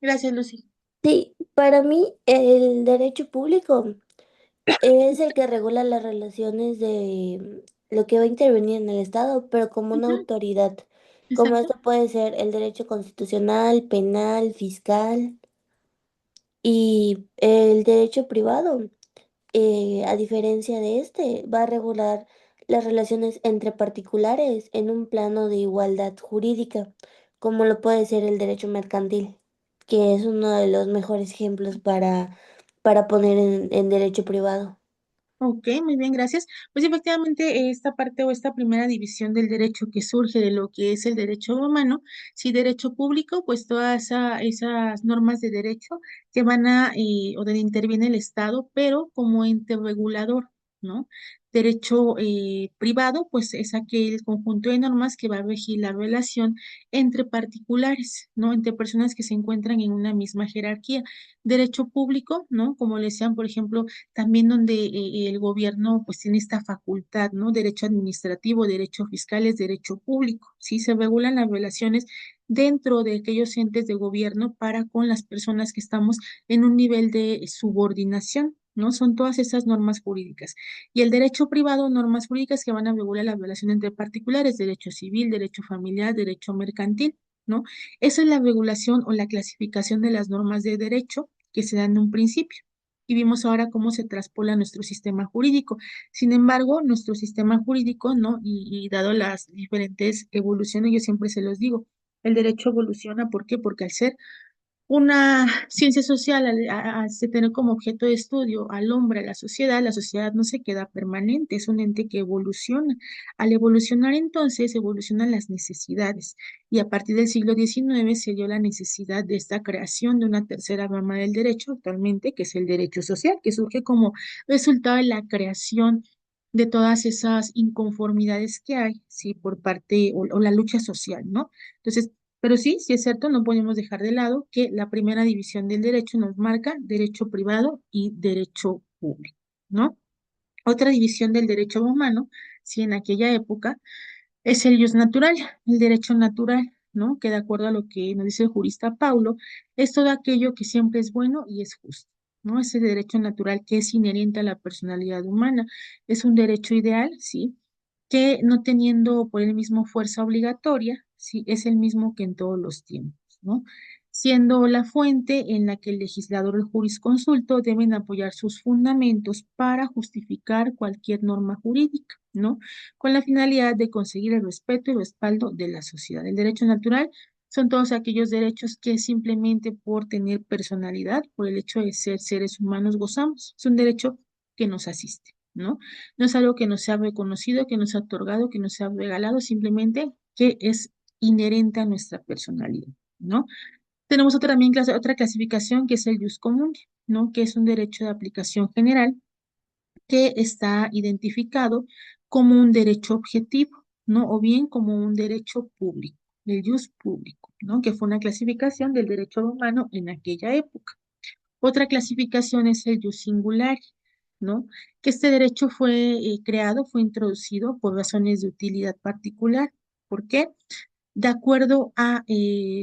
Gracias, Lucy. Sí, para mí el derecho público es el que regula las relaciones de lo que va a intervenir en el Estado, pero como una Ujú, autoridad. Como exacto. esto puede ser el derecho constitucional, penal, fiscal y el derecho privado. A diferencia de este, va a regular las relaciones entre particulares en un plano de igualdad jurídica, como lo puede ser el derecho mercantil, que es uno de los mejores ejemplos para poner en derecho privado. Ok, muy bien, gracias. Pues efectivamente esta parte o esta primera división del derecho que surge de lo que es el derecho romano, si derecho público, pues todas esas normas de derecho que van o donde interviene el Estado, pero como ente regulador, ¿no? Derecho privado, pues es aquel conjunto de normas que va a regir la relación entre particulares, ¿no? Entre personas que se encuentran en una misma jerarquía. Derecho público, ¿no? Como le decían, por ejemplo, también donde el gobierno pues tiene esta facultad, ¿no? Derecho administrativo, derecho fiscal, es derecho público, ¿sí? Se regulan las relaciones dentro de aquellos entes de gobierno para con las personas que estamos en un nivel de subordinación, ¿no? Son todas esas normas jurídicas. Y el derecho privado, normas jurídicas que van a regular la relación entre particulares, derecho civil, derecho familiar, derecho mercantil, ¿no? Esa es la regulación o la clasificación de las normas de derecho que se dan en un principio. Y vimos ahora cómo se traspola nuestro sistema jurídico. Sin embargo, nuestro sistema jurídico, ¿no? Y dado las diferentes evoluciones, yo siempre se los digo, el derecho evoluciona, ¿por qué? Porque al ser una ciencia social, al tener como objeto de estudio al hombre, a la sociedad no se queda permanente, es un ente que evoluciona. Al evolucionar entonces, evolucionan las necesidades y a partir del siglo XIX se dio la necesidad de esta creación de una tercera rama del derecho actualmente, que es el derecho social, que surge como resultado de la creación de todas esas inconformidades que hay, sí, por parte o la lucha social, ¿no? Entonces, pero sí, sí es cierto, no podemos dejar de lado que la primera división del derecho nos marca derecho privado y derecho público, ¿no? Otra división del derecho humano, sí, en aquella época, es el jus natural, el derecho natural, ¿no? Que de acuerdo a lo que nos dice el jurista Paulo, es todo aquello que siempre es bueno y es justo, ¿no? Ese derecho natural que es inherente a la personalidad humana, es un derecho ideal, ¿sí? Que no teniendo por el mismo fuerza obligatoria, sí, es el mismo que en todos los tiempos, ¿no? Siendo la fuente en la que el legislador o el jurisconsulto deben apoyar sus fundamentos para justificar cualquier norma jurídica, ¿no? Con la finalidad de conseguir el respeto y respaldo de la sociedad. El derecho natural son todos aquellos derechos que simplemente por tener personalidad, por el hecho de ser seres humanos, gozamos. Es un derecho que nos asiste, ¿no? No es algo que nos sea reconocido, que nos sea otorgado, que nos sea regalado, simplemente que es inherente a nuestra personalidad, ¿no? Tenemos otra, también otra clasificación que es el jus communis, ¿no? Que es un derecho de aplicación general que está identificado como un derecho objetivo, ¿no? O bien como un derecho público, el jus público, ¿no? Que fue una clasificación del derecho romano en aquella época. Otra clasificación es el jus singular, ¿no? Que este derecho fue creado, fue introducido por razones de utilidad particular. ¿Por qué? De acuerdo a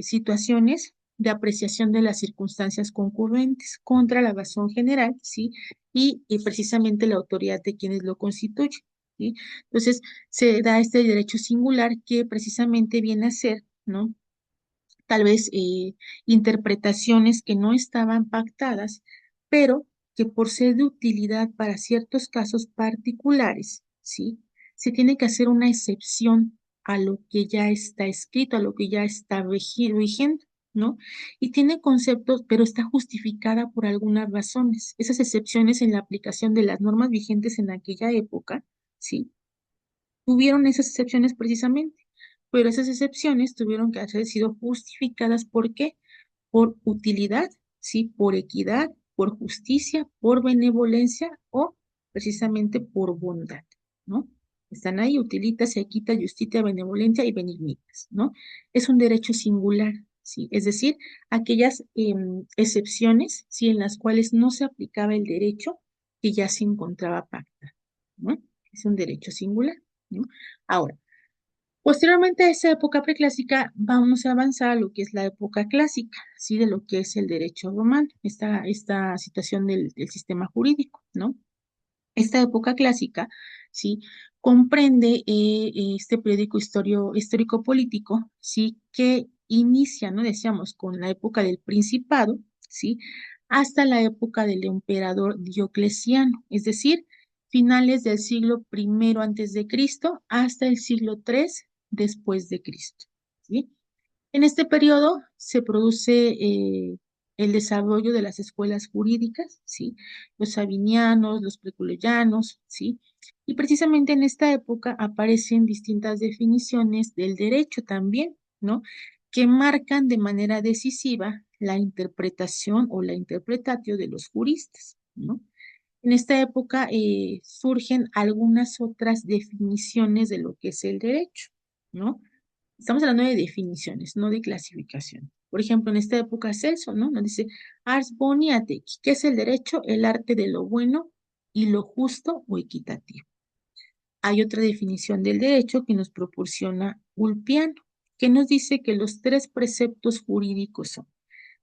situaciones de apreciación de las circunstancias concurrentes contra la razón general, ¿sí? Y precisamente la autoridad de quienes lo constituyen, ¿sí? Entonces, se da este derecho singular que precisamente viene a ser, ¿no? Tal vez interpretaciones que no estaban pactadas, pero que por ser de utilidad para ciertos casos particulares, ¿sí? Se tiene que hacer una excepción a lo que ya está escrito, a lo que ya está vigente, ¿no? Y tiene conceptos, pero está justificada por algunas razones. Esas excepciones en la aplicación de las normas vigentes en aquella época, ¿sí? Tuvieron esas excepciones precisamente, pero esas excepciones tuvieron que haber sido justificadas. ¿Por qué? Por utilidad, ¿sí? Por equidad, por justicia, por benevolencia o precisamente por bondad, ¿no? Están ahí, utilitas, equita, justitia, benevolencia y benignitas, ¿no? Es un derecho singular, ¿sí? Es decir, aquellas excepciones, ¿sí? En las cuales no se aplicaba el derecho que ya se encontraba pactado, ¿no? Es un derecho singular, ¿no? Ahora, posteriormente a esa época preclásica, vamos a avanzar a lo que es la época clásica, ¿sí? De lo que es el derecho romano, esta situación del sistema jurídico, ¿no? Esta época clásica, ¿sí? Comprende este periódico histórico-político, ¿sí? Que inicia, ¿no? Decíamos, con la época del Principado, ¿sí? Hasta la época del emperador Diocleciano, es decir, finales del siglo I antes de Cristo hasta el siglo III después de Cristo, ¿sí? En este periodo se produce el desarrollo de las escuelas jurídicas, ¿sí? Los sabinianos, los preculeyanos, ¿sí? Y precisamente en esta época aparecen distintas definiciones del derecho también, ¿no? Que marcan de manera decisiva la interpretación o la interpretatio de los juristas, ¿no? En esta época surgen algunas otras definiciones de lo que es el derecho, ¿no? Estamos hablando de definiciones, no de clasificación. Por ejemplo, en esta época Celso, ¿no? Nos dice ars boni ateki, ¿qué es el derecho? El arte de lo bueno y lo justo o equitativo. Hay otra definición del derecho que nos proporciona Ulpiano, que nos dice que los tres preceptos jurídicos son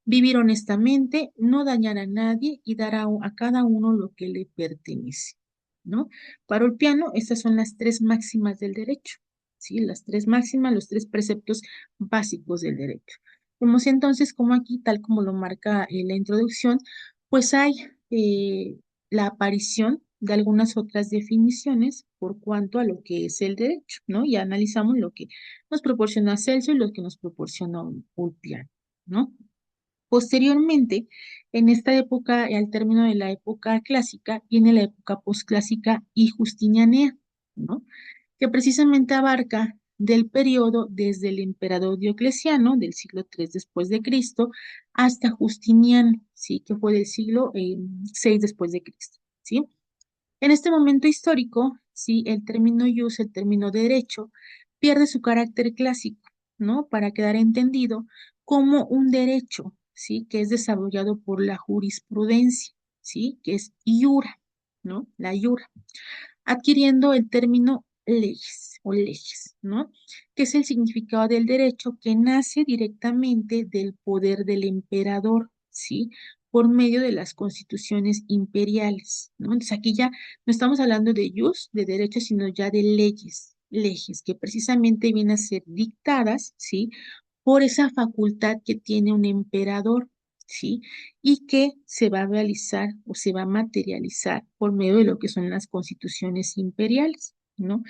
vivir honestamente, no dañar a nadie y dar a cada uno lo que le pertenece, ¿no? Para el piano, estas son las tres máximas del derecho, ¿sí? Las tres máximas, los tres preceptos básicos del derecho. Vemos entonces como aquí, tal como lo marca la introducción, pues hay la aparición de algunas otras definiciones por cuanto a lo que es el derecho, ¿no? Y analizamos lo que nos proporciona Celso y lo que nos proporciona Ulpiano, ¿no? Posteriormente, en esta época, al término de la época clásica, viene la época posclásica y justinianea, ¿no? Que precisamente abarca del periodo desde el emperador Diocleciano, del siglo III después de Cristo, hasta Justiniano, ¿sí? Que fue del siglo VI después de Cristo, ¿sí? En este momento histórico, sí, el término jus, el término derecho, pierde su carácter clásico, ¿no? Para quedar entendido como un derecho, ¿sí? Que es desarrollado por la jurisprudencia, ¿sí? Que es iura, ¿no? La iura, adquiriendo el término leyes o leyes, ¿no? Que es el significado del derecho que nace directamente del poder del emperador, ¿sí? Por medio de las constituciones imperiales, ¿no? Entonces aquí ya no estamos hablando de jus, de derechos, sino ya de leyes, leyes que precisamente vienen a ser dictadas, ¿sí? Por esa facultad que tiene un emperador, ¿sí? Y que se va a realizar o se va a materializar por medio de lo que son las constituciones imperiales, ¿no?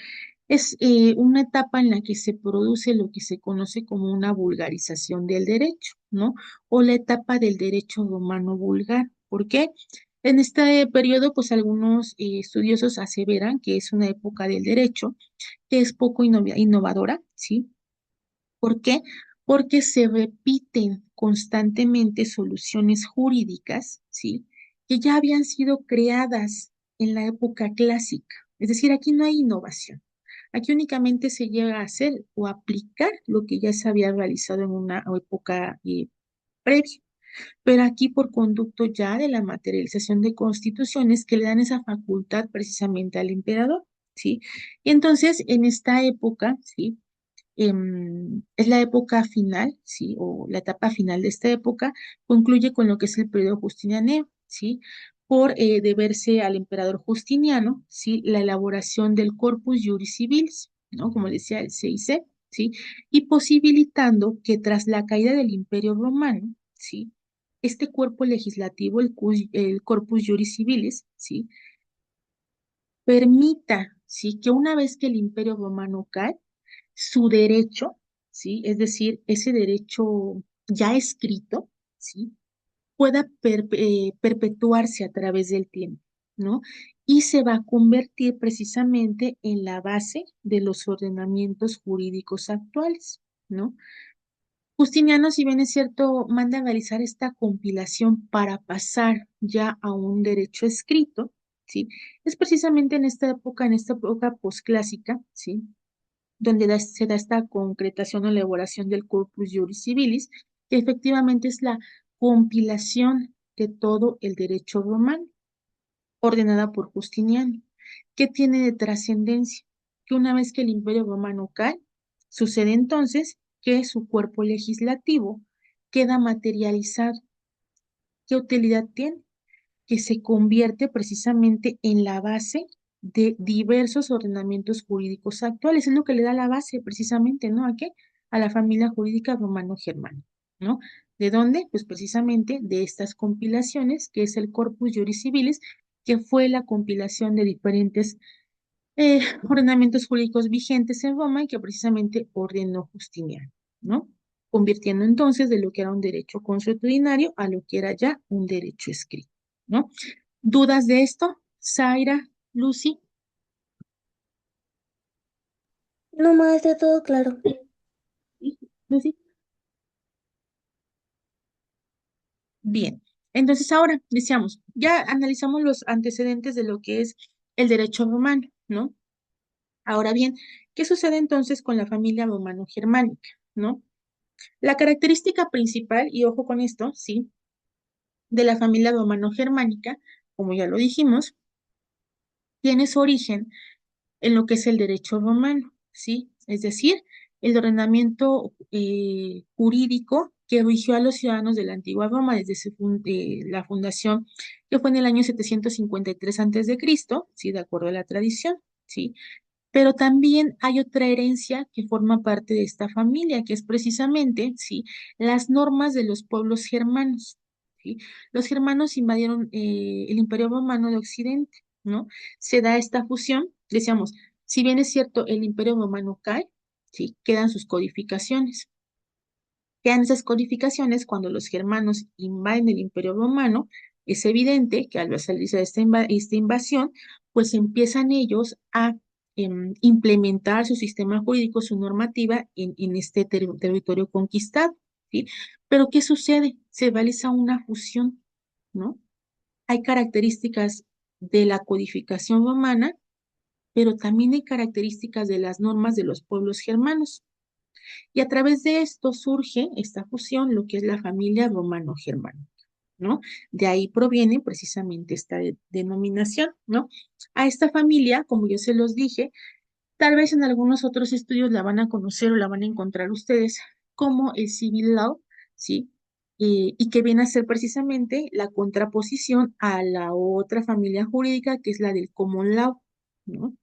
Es una etapa en la que se produce lo que se conoce como una vulgarización del derecho, ¿no? O la etapa del derecho romano vulgar. ¿Por qué? En este periodo, pues algunos estudiosos aseveran que es una época del derecho que es poco innovadora, ¿sí? ¿Por qué? Porque se repiten constantemente soluciones jurídicas, ¿sí? Que ya habían sido creadas en la época clásica. Es decir, aquí no hay innovación. Aquí únicamente se llega a hacer o aplicar lo que ya se había realizado en una época previa. Pero aquí por conducto ya de la materialización de constituciones que le dan esa facultad precisamente al emperador, ¿sí? Y entonces, en esta época, ¿sí? Es la época final, ¿sí? O la etapa final de esta época, concluye con lo que es el periodo justinianeo, ¿sí? Por deberse al emperador Justiniano, ¿sí? La elaboración del Corpus Juris Civilis, ¿no? Como decía el CIC, ¿sí? Y posibilitando que tras la caída del Imperio Romano, ¿sí? Este cuerpo legislativo, el Corpus Juris Civilis, ¿sí? Permita, ¿sí? Que una vez que el Imperio Romano cae, su derecho, ¿sí? Es decir, ese derecho ya escrito, ¿sí? Pueda perpetuarse a través del tiempo, ¿no? Y se va a convertir precisamente en la base de los ordenamientos jurídicos actuales, ¿no? Justiniano, si bien es cierto, manda a realizar esta compilación para pasar ya a un derecho escrito, ¿sí? Es precisamente en esta época posclásica, ¿sí? Donde se da esta concretación o elaboración del Corpus Juris Civilis, que efectivamente es la compilación de todo el derecho romano, ordenada por Justiniano. ¿Qué tiene de trascendencia? Que una vez que el Imperio Romano cae, sucede entonces que su cuerpo legislativo queda materializado. ¿Qué utilidad tiene? Que se convierte precisamente en la base de diversos ordenamientos jurídicos actuales. Es lo que le da la base precisamente, ¿no? ¿A qué? A la familia jurídica romano-germánica, ¿no? ¿De dónde? Pues precisamente de estas compilaciones, que es el Corpus Juris Civilis, que fue la compilación de diferentes ordenamientos jurídicos vigentes en Roma y que precisamente ordenó Justiniano, ¿no? Convirtiendo entonces de lo que era un derecho consuetudinario a lo que era ya un derecho escrito, ¿no? ¿Dudas de esto? Zaira, Lucy, No, maestra, todo claro. ¿sí? Lucy. Bien. Entonces ahora, decíamos, ya analizamos los antecedentes de lo que es el derecho romano, ¿no? Ahora bien, ¿qué sucede entonces con la familia romano-germánica, ¿no? La característica principal, y ojo con esto, ¿sí? De la familia romano-germánica, como ya lo dijimos, tiene su origen en lo que es el derecho romano, ¿sí? Es decir, el ordenamiento jurídico que rigió a los ciudadanos de la antigua Roma desde la fundación, que fue en el año 753 antes de Cristo, ¿sí? De acuerdo a la tradición, ¿sí? Pero también hay otra herencia que forma parte de esta familia, que es precisamente, ¿sí? Las normas de los pueblos germanos, ¿sí? Los germanos invadieron el Imperio Romano de Occidente, ¿no? Se da esta fusión, decíamos, si bien es cierto, el Imperio Romano cae, ¿sí? Quedan sus codificaciones. Quedan esas codificaciones cuando los germanos invaden el Imperio Romano. Es evidente que al salirse de esta invasión, pues empiezan ellos a implementar su sistema jurídico, su normativa en este territorio conquistado, ¿sí? Pero ¿qué sucede? Se realiza una fusión, ¿no? Hay características de la codificación romana, pero también hay características de las normas de los pueblos germanos. Y a través de esto surge esta fusión, lo que es la familia romano-germánica, ¿no? De ahí proviene precisamente esta denominación, ¿no? A esta familia, como yo se los dije, tal vez en algunos otros estudios la van a conocer o la van a encontrar ustedes como el civil law, ¿sí? Y que viene a ser precisamente la contraposición a la otra familia jurídica que es la del common law, ¿no?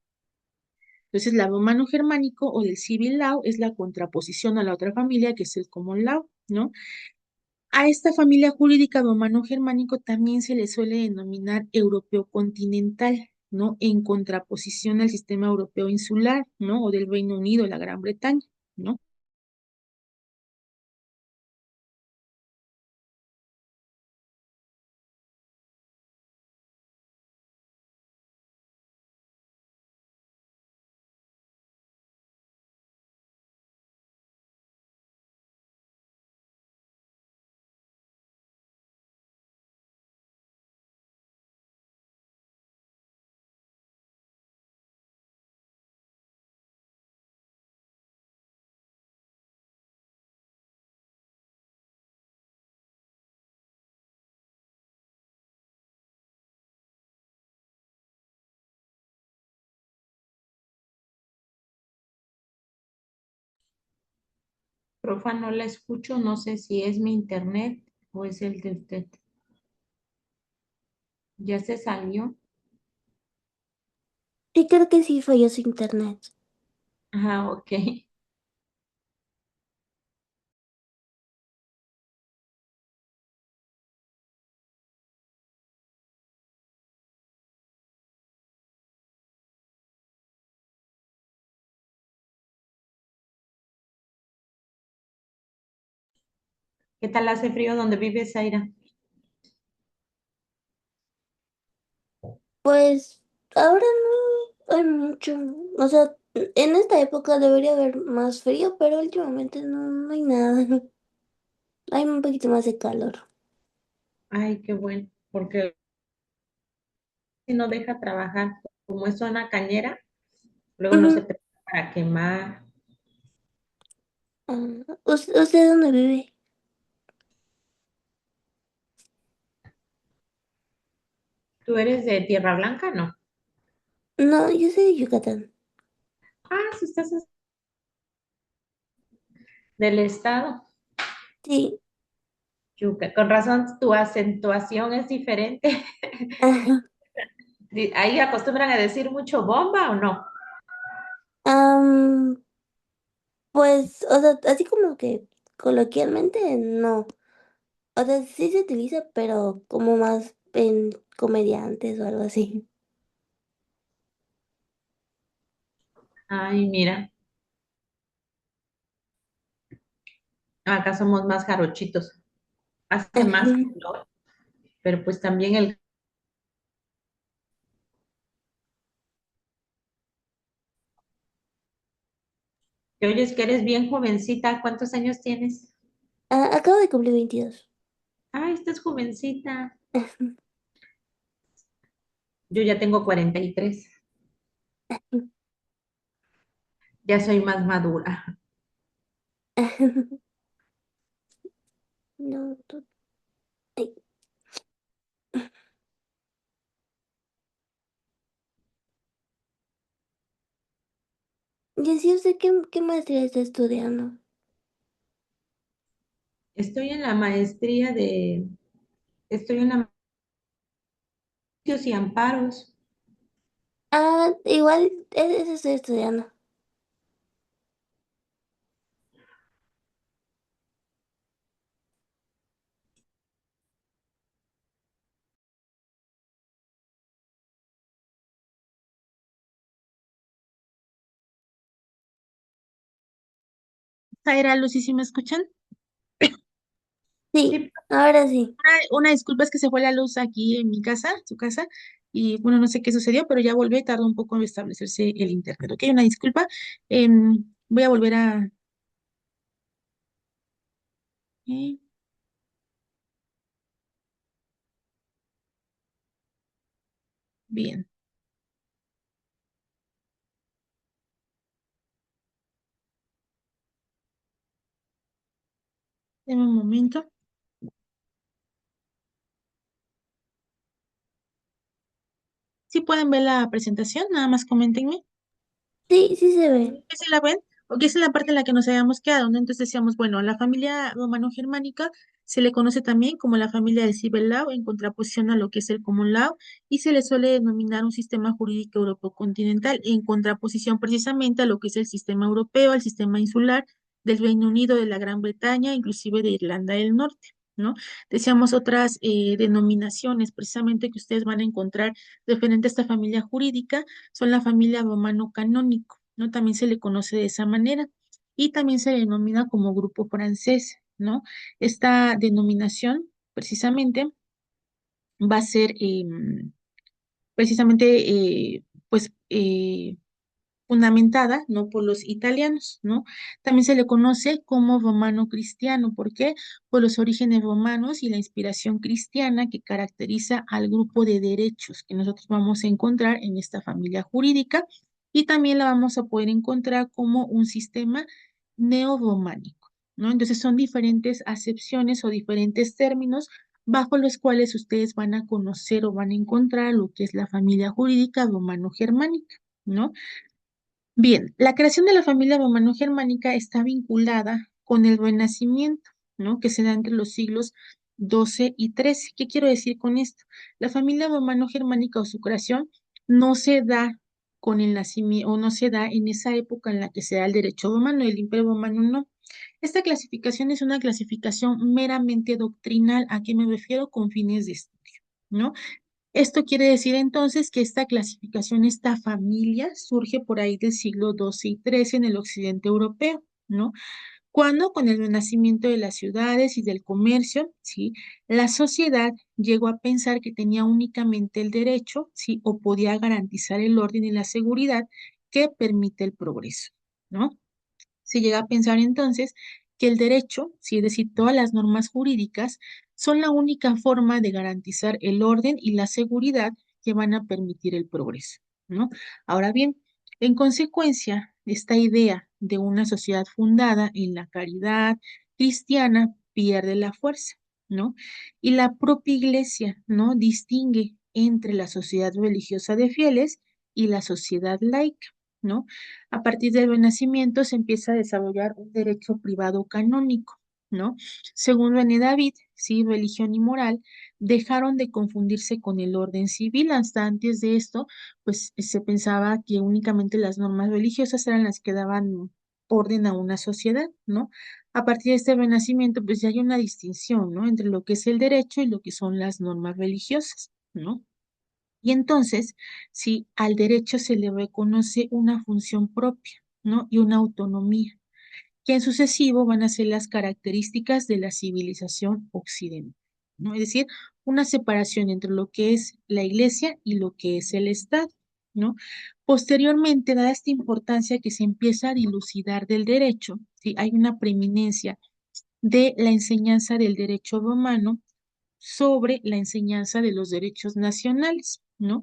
Entonces, la romano-germánico o del civil law es la contraposición a la otra familia, que es el common law, ¿no? A esta familia jurídica romano-germánico también se le suele denominar europeo continental, ¿no? En contraposición al sistema europeo insular, ¿no? O del Reino Unido, la Gran Bretaña, ¿no? Profa, no la escucho, no sé si es mi internet o es el de usted. ¿Ya se salió? Sí, creo que sí falló su internet. Ah, ok. ¿Qué tal hace frío donde vive Zaira? Pues ahora no hay mucho. O sea, en esta época debería haber más frío, pero últimamente no hay nada. Hay un poquito más de calor. Ay, qué bueno, porque si no deja trabajar, como es zona cañera, luego no se Ujú. presta para quemar. Ah, ¿usted dónde vive? ¿Tú eres de Tierra Blanca? No. No, yo soy de Yucatán. Ah, si estás del estado. Sí. Con razón, tu acentuación es diferente. Ajá. ¿Ahí acostumbran a decir mucho bomba o no? Am, pues, o sea, así como que coloquialmente no. O sea, sí se utiliza, pero como más en comediantes o algo así. Ay, mira, acá somos más jarochitos. Hace más Ajá. calor, pero pues también el... Te oyes que eres bien jovencita. ¿Cuántos años tienes? Ah, acabo de cumplir 22. Ay, estás jovencita. Ajá. Yo ya tengo 43. Ya soy más madura. Ajá. No, ay. Y así, ¿usted qué maestría está estudiando? Estoy en la maestría estoy en la y amparos. Ah, igual, eso estoy estudiando. Zaira, Lucy, ¿sí me escuchan? Sí, Sí, ahora sí. Una disculpa, es que se fue la luz aquí en mi casa, su casa, y bueno, no sé qué sucedió, pero ya volvió y tardó un poco en establecerse el internet. Ok, una disculpa. Voy a volver a... eh, bien, en un momento. Si pueden ver la presentación, nada más coméntenme. Sí, sí se ve. ¿Qué se la ven? O que es la parte en la que nos habíamos quedado, ¿no? Entonces decíamos, bueno, la familia romano-germánica se le conoce también como la familia del Cibelau, en contraposición a lo que es el Common Law, y se le suele denominar un sistema jurídico europeo continental, en contraposición precisamente a lo que es el sistema europeo, al sistema insular del Reino Unido, de la Gran Bretaña, inclusive de Irlanda del Norte, ¿no? Decíamos otras denominaciones precisamente que ustedes van a encontrar referente a esta familia jurídica, son la familia romano-canónico, ¿no? También se le conoce de esa manera y también se denomina como grupo francés, ¿no? Esta denominación precisamente va a ser precisamente pues fundamentada, ¿no? Por los italianos, ¿no? También se le conoce como romano cristiano, ¿por qué? Por los orígenes romanos y la inspiración cristiana que caracteriza al grupo de derechos que nosotros vamos a encontrar en esta familia jurídica y también la vamos a poder encontrar como un sistema neorrománico, ¿no? Entonces son diferentes acepciones o diferentes términos bajo los cuales ustedes van a conocer o van a encontrar lo que es la familia jurídica romano-germánica, ¿no? Bien, la creación de la familia romano-germánica está vinculada con el Renacimiento, ¿no? Que se da entre los siglos XII y XIII. ¿Qué quiero decir con esto? La familia romano-germánica o su creación no se da con el nacimiento, o no se da en esa época en la que se da el derecho romano, el imperio romano no. Esta clasificación es una clasificación meramente doctrinal. ¿A qué me refiero? Con fines de estudio, ¿no? Esto quiere decir entonces que esta clasificación, esta familia, surge por ahí del siglo XII y XIII en el occidente europeo, ¿no? Cuando con el renacimiento de las ciudades y del comercio, ¿sí? La sociedad llegó a pensar que tenía únicamente el derecho, ¿sí? O podía garantizar el orden y la seguridad que permite el progreso, ¿no? Se llega a pensar entonces que el derecho, sí, es decir, todas las normas jurídicas, son la única forma de garantizar el orden y la seguridad que van a permitir el progreso, ¿no? Ahora bien, en consecuencia, esta idea de una sociedad fundada en la caridad cristiana pierde la fuerza, ¿no? Y la propia iglesia, ¿no? Distingue entre la sociedad religiosa de fieles y la sociedad laica, ¿no? A partir del Renacimiento se empieza a desarrollar un derecho privado canónico, ¿no? Según René David, sí, religión y moral dejaron de confundirse con el orden civil. Hasta antes de esto, pues se pensaba que únicamente las normas religiosas eran las que daban orden a una sociedad, ¿no? A partir de este Renacimiento, pues ya hay una distinción, ¿no? Entre lo que es el derecho y lo que son las normas religiosas, ¿no? Y entonces, si al derecho se le reconoce una función propia, ¿no? Y una autonomía, que en sucesivo van a ser las características de la civilización occidental, ¿no? Es decir, una separación entre lo que es la iglesia y lo que es el Estado, ¿no? Posteriormente, dada esta importancia que se empieza a dilucidar del derecho, ¿sí? Hay una preeminencia de la enseñanza del derecho romano sobre la enseñanza de los derechos nacionales, ¿no?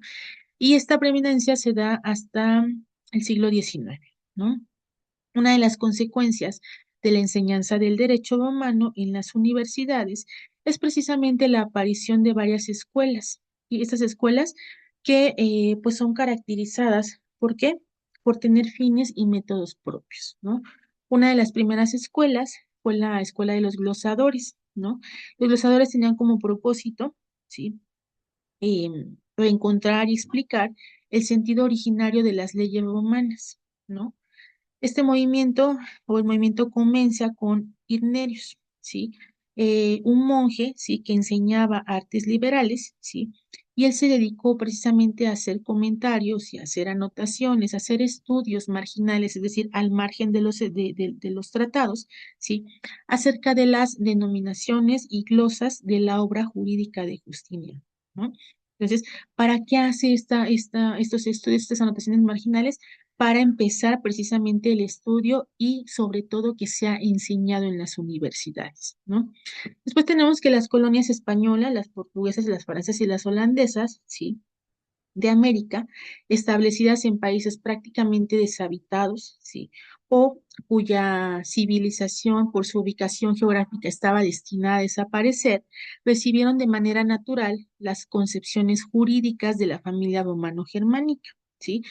Y esta preeminencia se da hasta el siglo XIX, ¿no? Una de las consecuencias de la enseñanza del derecho romano en las universidades es precisamente la aparición de varias escuelas, y estas escuelas que pues son caracterizadas, ¿por qué? Por tener fines y métodos propios, ¿no? Una de las primeras escuelas fue la escuela de los glosadores, ¿no? Los glosadores tenían como propósito, ¿sí? Encontrar y explicar el sentido originario de las leyes romanas, ¿no? Este movimiento o el movimiento comienza con Irnerius, ¿sí? Un monje, ¿sí? Que enseñaba artes liberales, ¿sí? Y él se dedicó precisamente a hacer comentarios y a hacer anotaciones, a hacer estudios marginales, es decir, al margen de de los tratados, ¿sí? Acerca de las denominaciones y glosas de la obra jurídica de Justiniano, ¿no? Entonces, ¿para qué hace estos estudios, estas anotaciones marginales? Para empezar precisamente el estudio y sobre todo que sea enseñado en las universidades, ¿no? Después tenemos que las colonias españolas, las portuguesas, las francesas y las holandesas, ¿sí? De América, establecidas en países prácticamente deshabitados, ¿sí? O cuya civilización por su ubicación geográfica estaba destinada a desaparecer, recibieron de manera natural las concepciones jurídicas de la familia romano-germánica, ¿sí?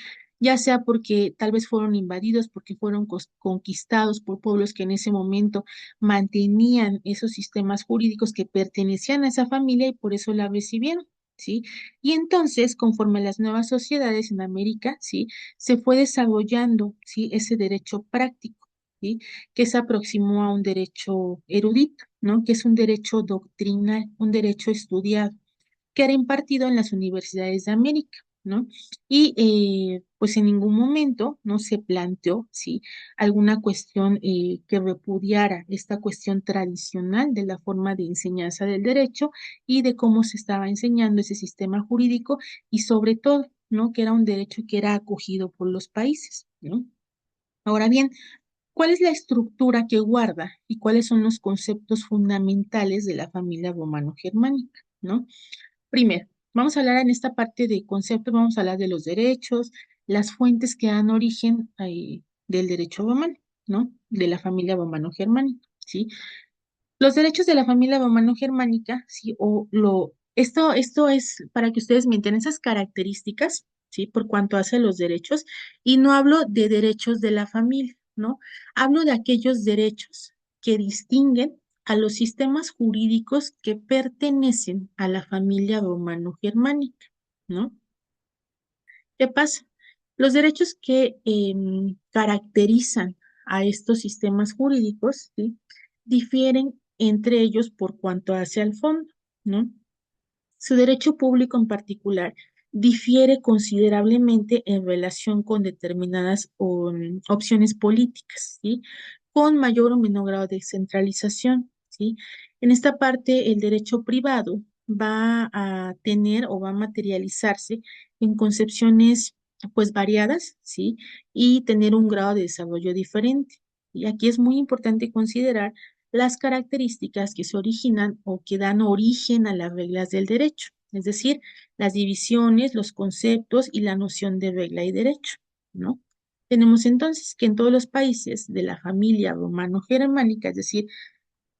Ya sea porque tal vez fueron invadidos, porque fueron conquistados por pueblos que en ese momento mantenían esos sistemas jurídicos que pertenecían a esa familia y por eso la recibieron, ¿sí? Y entonces, conforme a las nuevas sociedades en América, ¿sí? Se fue desarrollando, ¿sí? Ese derecho práctico, ¿sí? Que se aproximó a un derecho erudito, ¿no? Que es un derecho doctrinal, un derecho estudiado que era impartido en las universidades de América, ¿no? Y pues en ningún momento no se planteó, ¿sí? Alguna cuestión que repudiara esta cuestión tradicional de la forma de enseñanza del derecho y de cómo se estaba enseñando ese sistema jurídico y sobre todo, ¿no? Que era un derecho que era acogido por los países, ¿no? Ahora bien, ¿cuál es la estructura que guarda y cuáles son los conceptos fundamentales de la familia romano-germánica, ¿no? Primero, vamos a hablar en esta parte de conceptos, vamos a hablar de los derechos, las fuentes que dan origen del derecho romano, ¿no? De la familia romano-germánica, ¿sí? Los derechos de la familia romano-germánica, ¿sí? Esto es para que ustedes me entiendan esas características, ¿sí? Por cuanto hace los derechos, y no hablo de derechos de la familia, ¿no? Hablo de aquellos derechos que distinguen a los sistemas jurídicos que pertenecen a la familia romano-germánica, ¿no? ¿Qué pasa? Los derechos que caracterizan a estos sistemas jurídicos, ¿sí? Difieren entre ellos por cuanto hace al fondo, ¿no? Su derecho público en particular difiere considerablemente en relación con determinadas opciones políticas, ¿sí? Con mayor o menor grado de centralización, ¿sí? En esta parte, el derecho privado va a tener o va a materializarse en concepciones pues variadas, ¿sí? Y tener un grado de desarrollo diferente. Y aquí es muy importante considerar las características que se originan o que dan origen a las reglas del derecho, es decir, las divisiones, los conceptos y la noción de regla y derecho, ¿no? Tenemos entonces que en todos los países de la familia romano-germánica, es decir,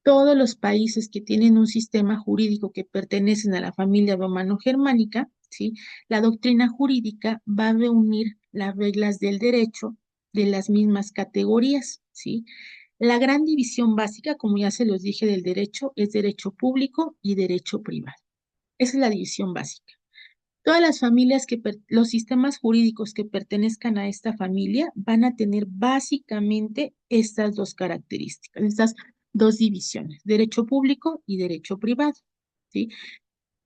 todos los países que tienen un sistema jurídico que pertenecen a la familia romano-germánica, ¿sí? La doctrina jurídica va a reunir las reglas del derecho de las mismas categorías, ¿sí? La gran división básica, como ya se los dije, del derecho es derecho público y derecho privado. Esa es la división básica. Todas las familias los sistemas jurídicos que pertenezcan a esta familia van a tener básicamente estas dos características, estas dos divisiones, derecho público y derecho privado, ¿sí?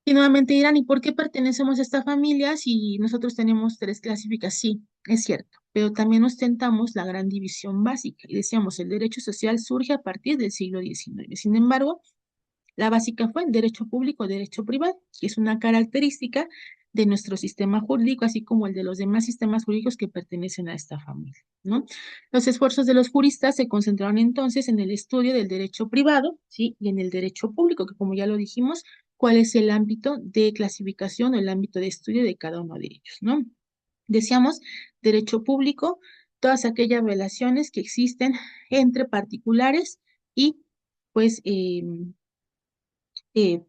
Y nuevamente dirán, ¿y por qué pertenecemos a esta familia si nosotros tenemos tres clasificaciones? Sí, es cierto, pero también ostentamos la gran división básica y decíamos, el derecho social surge a partir del siglo XIX. Sin embargo, la básica fue derecho público, derecho privado, que es una característica de nuestro sistema jurídico, así como el de los demás sistemas jurídicos que pertenecen a esta familia, ¿no? Los esfuerzos de los juristas se concentraron entonces en el estudio del derecho privado, ¿sí? Y en el derecho público, que como ya lo dijimos, cuál es el ámbito de clasificación o el ámbito de estudio de cada uno de ellos, ¿no? Decíamos, derecho público, todas aquellas relaciones que existen entre particulares y pues eh, eh,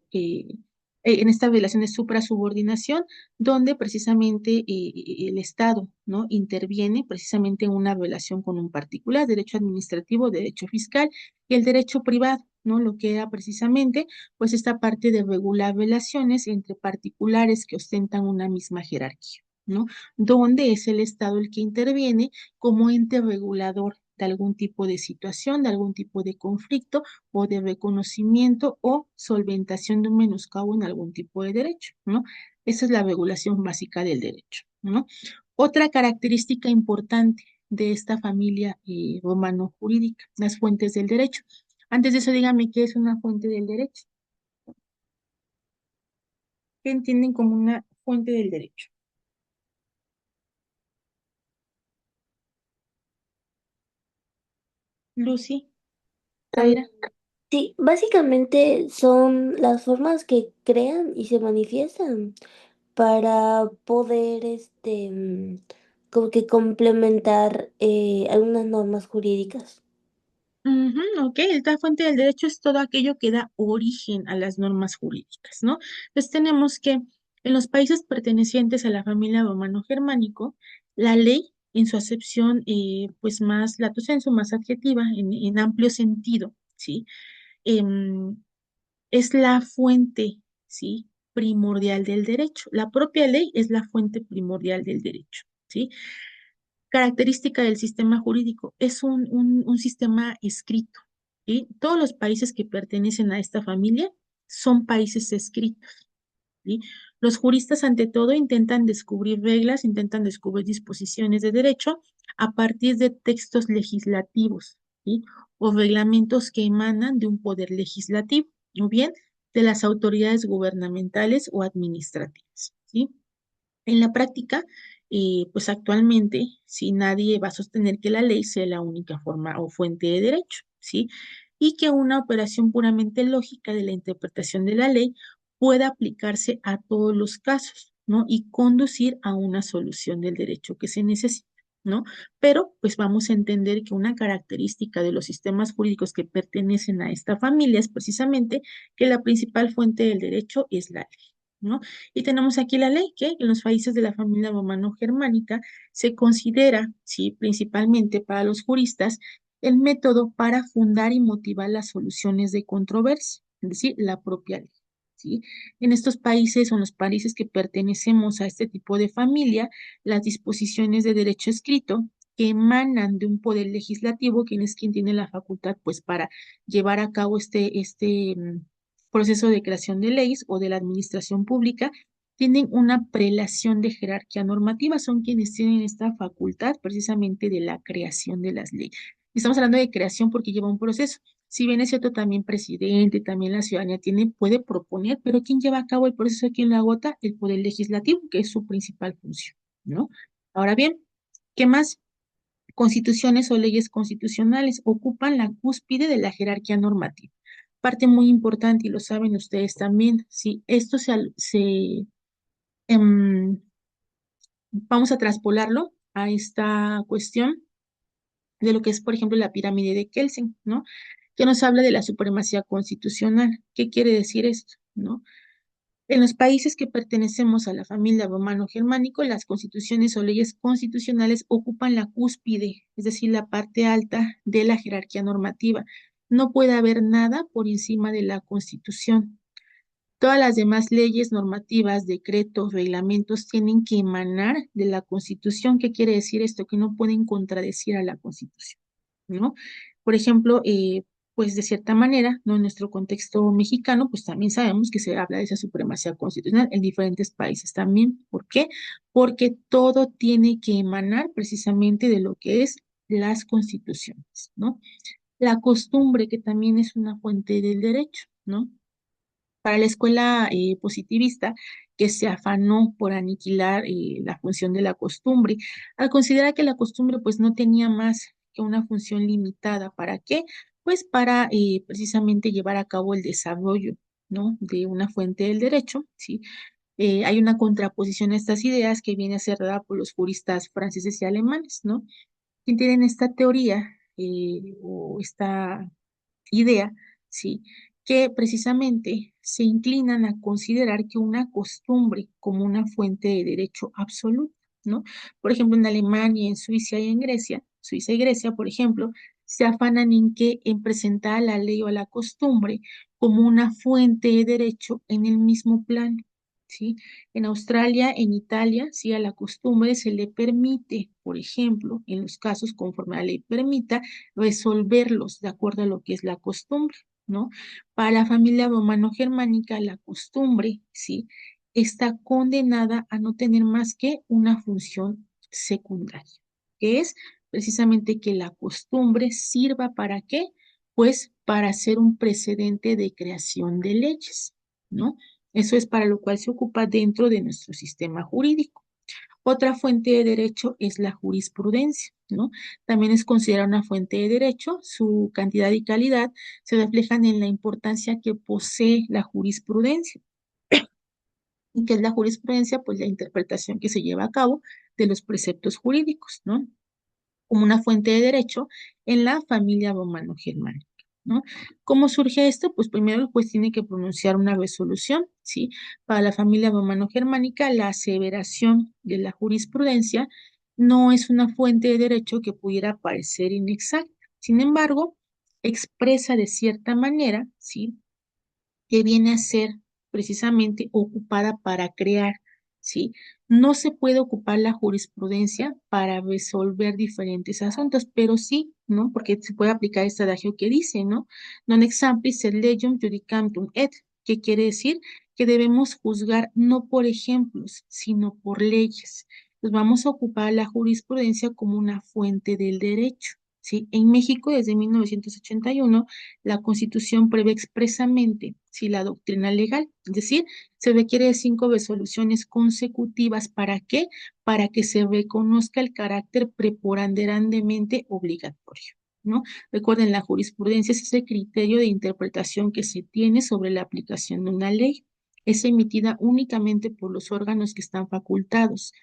en esta relación de suprasubordinación, donde precisamente el Estado, ¿no? Interviene precisamente en una relación con un particular, derecho administrativo, derecho fiscal y el derecho privado, ¿no? Lo que era precisamente, pues, esta parte de regular relaciones entre particulares que ostentan una misma jerarquía, ¿no? Donde es el Estado el que interviene como ente regulador de algún tipo de situación, de algún tipo de conflicto o de reconocimiento o solventación de un menoscabo en algún tipo de derecho, ¿no? Esa es la regulación básica del derecho, ¿no? Otra característica importante de esta familia romano-jurídica, las fuentes del derecho. Antes de eso, dígame qué es una fuente del derecho. ¿Qué entienden como una fuente del derecho? Lucy, Am, Zaira. sí, básicamente son las formas que crean y se manifiestan para poder, como que complementar algunas normas jurídicas. Ujú, ok, esta fuente del derecho es todo aquello que da origen a las normas jurídicas, ¿no? Entonces tenemos que en los países pertenecientes a la familia romano-germánico, la ley, en su acepción, pues más lato sensu, más adjetiva, en amplio sentido, ¿sí? Em, es la fuente, ¿sí? Primordial del derecho. La propia ley es la fuente primordial del derecho, ¿sí? Característica del sistema jurídico, es un sistema escrito, ¿sí? Todos los países que pertenecen a esta familia son países escritos, ¿sí? Los juristas, ante todo, intentan descubrir reglas, intentan descubrir disposiciones de derecho a partir de textos legislativos, ¿sí? O reglamentos que emanan de un poder legislativo, o bien de las autoridades gubernamentales o administrativas, ¿sí? En la práctica, pues actualmente, si nadie va a sostener que la ley sea la única forma o fuente de derecho, ¿sí? Y que una operación puramente lógica de la interpretación de la ley pueda aplicarse a todos los casos, ¿no? Y conducir a una solución del derecho que se necesita, ¿no? Pero, pues vamos a entender que una característica de los sistemas jurídicos que pertenecen a esta familia es precisamente que la principal fuente del derecho es la ley, ¿no? Y tenemos aquí la ley que en los países de la familia romano-germánica se considera, sí, principalmente para los juristas, el método para fundar y motivar las soluciones de controversia, es decir, la propia ley. ¿Sí? En estos países o en los países que pertenecemos a este tipo de familia, las disposiciones de derecho escrito que emanan de un poder legislativo, quien es quien tiene la facultad, pues, para llevar a cabo este proceso de creación de leyes o de la administración pública, tienen una prelación de jerarquía normativa, son quienes tienen esta facultad precisamente de la creación de las leyes. Estamos hablando de creación porque lleva un proceso. Si bien es cierto, también presidente, también la ciudadanía puede proponer, pero ¿quién lleva a cabo el proceso? ¿Quién lo agota? El poder legislativo, que es su principal función, ¿no? Ahora bien, ¿qué más? Constituciones o leyes constitucionales ocupan la cúspide de la jerarquía normativa. Parte muy importante, y lo saben ustedes también, si esto em, vamos a traspolarlo a esta cuestión de lo que es, por ejemplo, la pirámide de Kelsen, ¿no? Que nos habla de la supremacía constitucional. ¿Qué quiere decir esto, no? En los países que pertenecemos a la familia romano-germánico, las constituciones o leyes constitucionales ocupan la cúspide, es decir, la parte alta de la jerarquía normativa. No puede haber nada por encima de la Constitución. Todas las demás leyes normativas, decretos, reglamentos tienen que emanar de la Constitución. ¿Qué quiere decir esto? Que no pueden contradecir a la Constitución, ¿no? Por ejemplo, pues de cierta manera, ¿no? En nuestro contexto mexicano, pues también sabemos que se habla de esa supremacía constitucional en diferentes países también. ¿Por qué? Porque todo tiene que emanar precisamente de lo que es las constituciones, ¿no? La costumbre, que también es una fuente del derecho, ¿no? Para la escuela positivista, que se afanó por aniquilar la función de la costumbre, al considerar que la costumbre pues no tenía más que una función limitada. ¿Para qué? Pues para precisamente llevar a cabo el desarrollo, ¿no? De una fuente del derecho, ¿sí? Hay una contraposición a estas ideas que viene a ser dada por los juristas franceses y alemanes, ¿no? Que tienen esta teoría o esta idea, ¿sí? que precisamente se inclinan a considerar que una costumbre como una fuente de derecho absoluto, ¿no? Por ejemplo, en Alemania, en Suiza y en Grecia, Suiza y Grecia, por ejemplo, se afanan en presentar a la ley o a la costumbre como una fuente de derecho en el mismo plano, ¿sí? En Australia, en Italia, sí, a la costumbre se le permite, por ejemplo, en los casos conforme la ley permita, resolverlos de acuerdo a lo que es la costumbre, ¿no? Para la familia romano-germánica, la costumbre, ¿sí? Está condenada a no tener más que una función secundaria, que es precisamente que la costumbre sirva para qué, pues para ser un precedente de creación de leyes, ¿no? Eso es para lo cual se ocupa dentro de nuestro sistema jurídico. Otra fuente de derecho es la jurisprudencia, ¿no? También es considerada una fuente de derecho. Su cantidad y calidad se reflejan en la importancia que posee la jurisprudencia. ¿Y qué es la jurisprudencia? Pues la interpretación que se lleva a cabo de los preceptos jurídicos, ¿no? Como una fuente de derecho en la familia romano-germánica, ¿no? ¿Cómo surge esto? Pues primero el juez tiene que pronunciar una resolución, ¿sí? Para la familia romano-germánica, la aseveración de la jurisprudencia no es una fuente de derecho que pudiera parecer inexacta. Sin embargo, expresa de cierta manera, ¿sí? Que viene a ser precisamente ocupada para crear, ¿sí? No se puede ocupar la jurisprudencia para resolver diferentes asuntos, pero sí, ¿no? Porque se puede aplicar este adagio que dice, ¿no? Non exemplis sed legium judicantum et, que quiere decir que debemos juzgar no por ejemplos, sino por leyes. Pues vamos a ocupar la jurisprudencia como una fuente del derecho. ¿Sí? En México, desde 1981, la Constitución prevé expresamente si la doctrina legal, es decir, se requiere de 5 resoluciones consecutivas. ¿Para qué? Para que se reconozca el carácter preponderantemente obligatorio, ¿no? Recuerden, la jurisprudencia es ese criterio de interpretación que se tiene sobre la aplicación de una ley. Es emitida únicamente por los órganos que están facultados,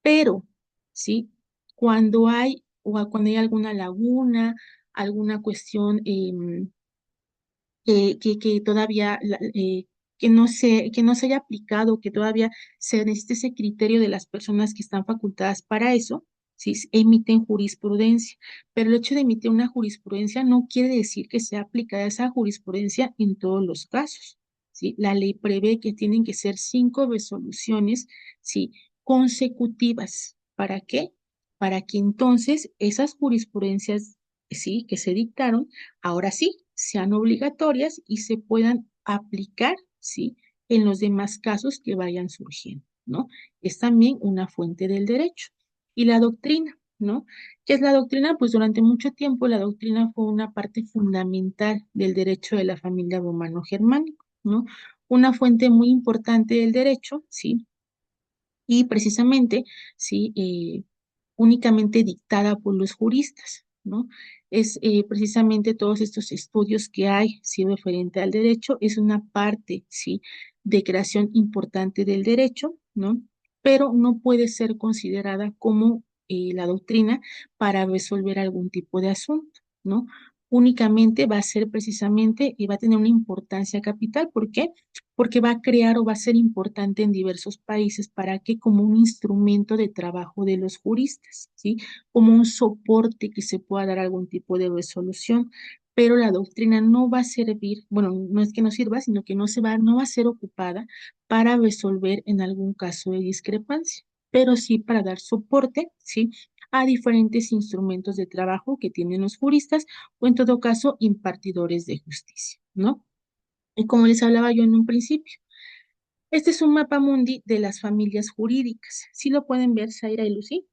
pero, ¿sí? Cuando hay alguna laguna, alguna cuestión que todavía que no se haya aplicado, que todavía se necesite ese criterio de las personas que están facultadas para eso, ¿sí? Emiten jurisprudencia. Pero el hecho de emitir una jurisprudencia no quiere decir que sea aplicada esa jurisprudencia en todos los casos, ¿sí? La ley prevé que tienen que ser 5 resoluciones, ¿sí? Consecutivas. ¿Para qué? Para que entonces esas jurisprudencias, ¿sí? Que se dictaron, ahora sí, sean obligatorias y se puedan aplicar, ¿sí? En los demás casos que vayan surgiendo, ¿no? Es también una fuente del derecho. Y la doctrina, ¿no? ¿Qué es la doctrina? Pues durante mucho tiempo la doctrina fue una parte fundamental del derecho de la familia romano-germánico, ¿no? Una fuente muy importante del derecho, ¿sí? Y precisamente, ¿sí? Únicamente dictada por los juristas, ¿no? Es precisamente todos estos estudios que hay, sí, referente al derecho, es una parte, sí, de creación importante del derecho, ¿no? Pero no puede ser considerada como la doctrina para resolver algún tipo de asunto, ¿no? Únicamente va a ser precisamente y va a tener una importancia capital. ¿Por qué? Porque va a crear o va a ser importante en diversos países para que como un instrumento de trabajo de los juristas, ¿sí? Como un soporte que se pueda dar algún tipo de resolución, pero la doctrina no va a servir, bueno, no es que no sirva, sino que no va a ser ocupada para resolver en algún caso de discrepancia, pero sí para dar soporte, ¿sí? A diferentes instrumentos de trabajo que tienen los juristas o en todo caso impartidores de justicia, ¿no? Y como les hablaba yo en un principio, este es un mapa mundi de las familias jurídicas. ¿Sí lo pueden ver, Zaira y Lucy?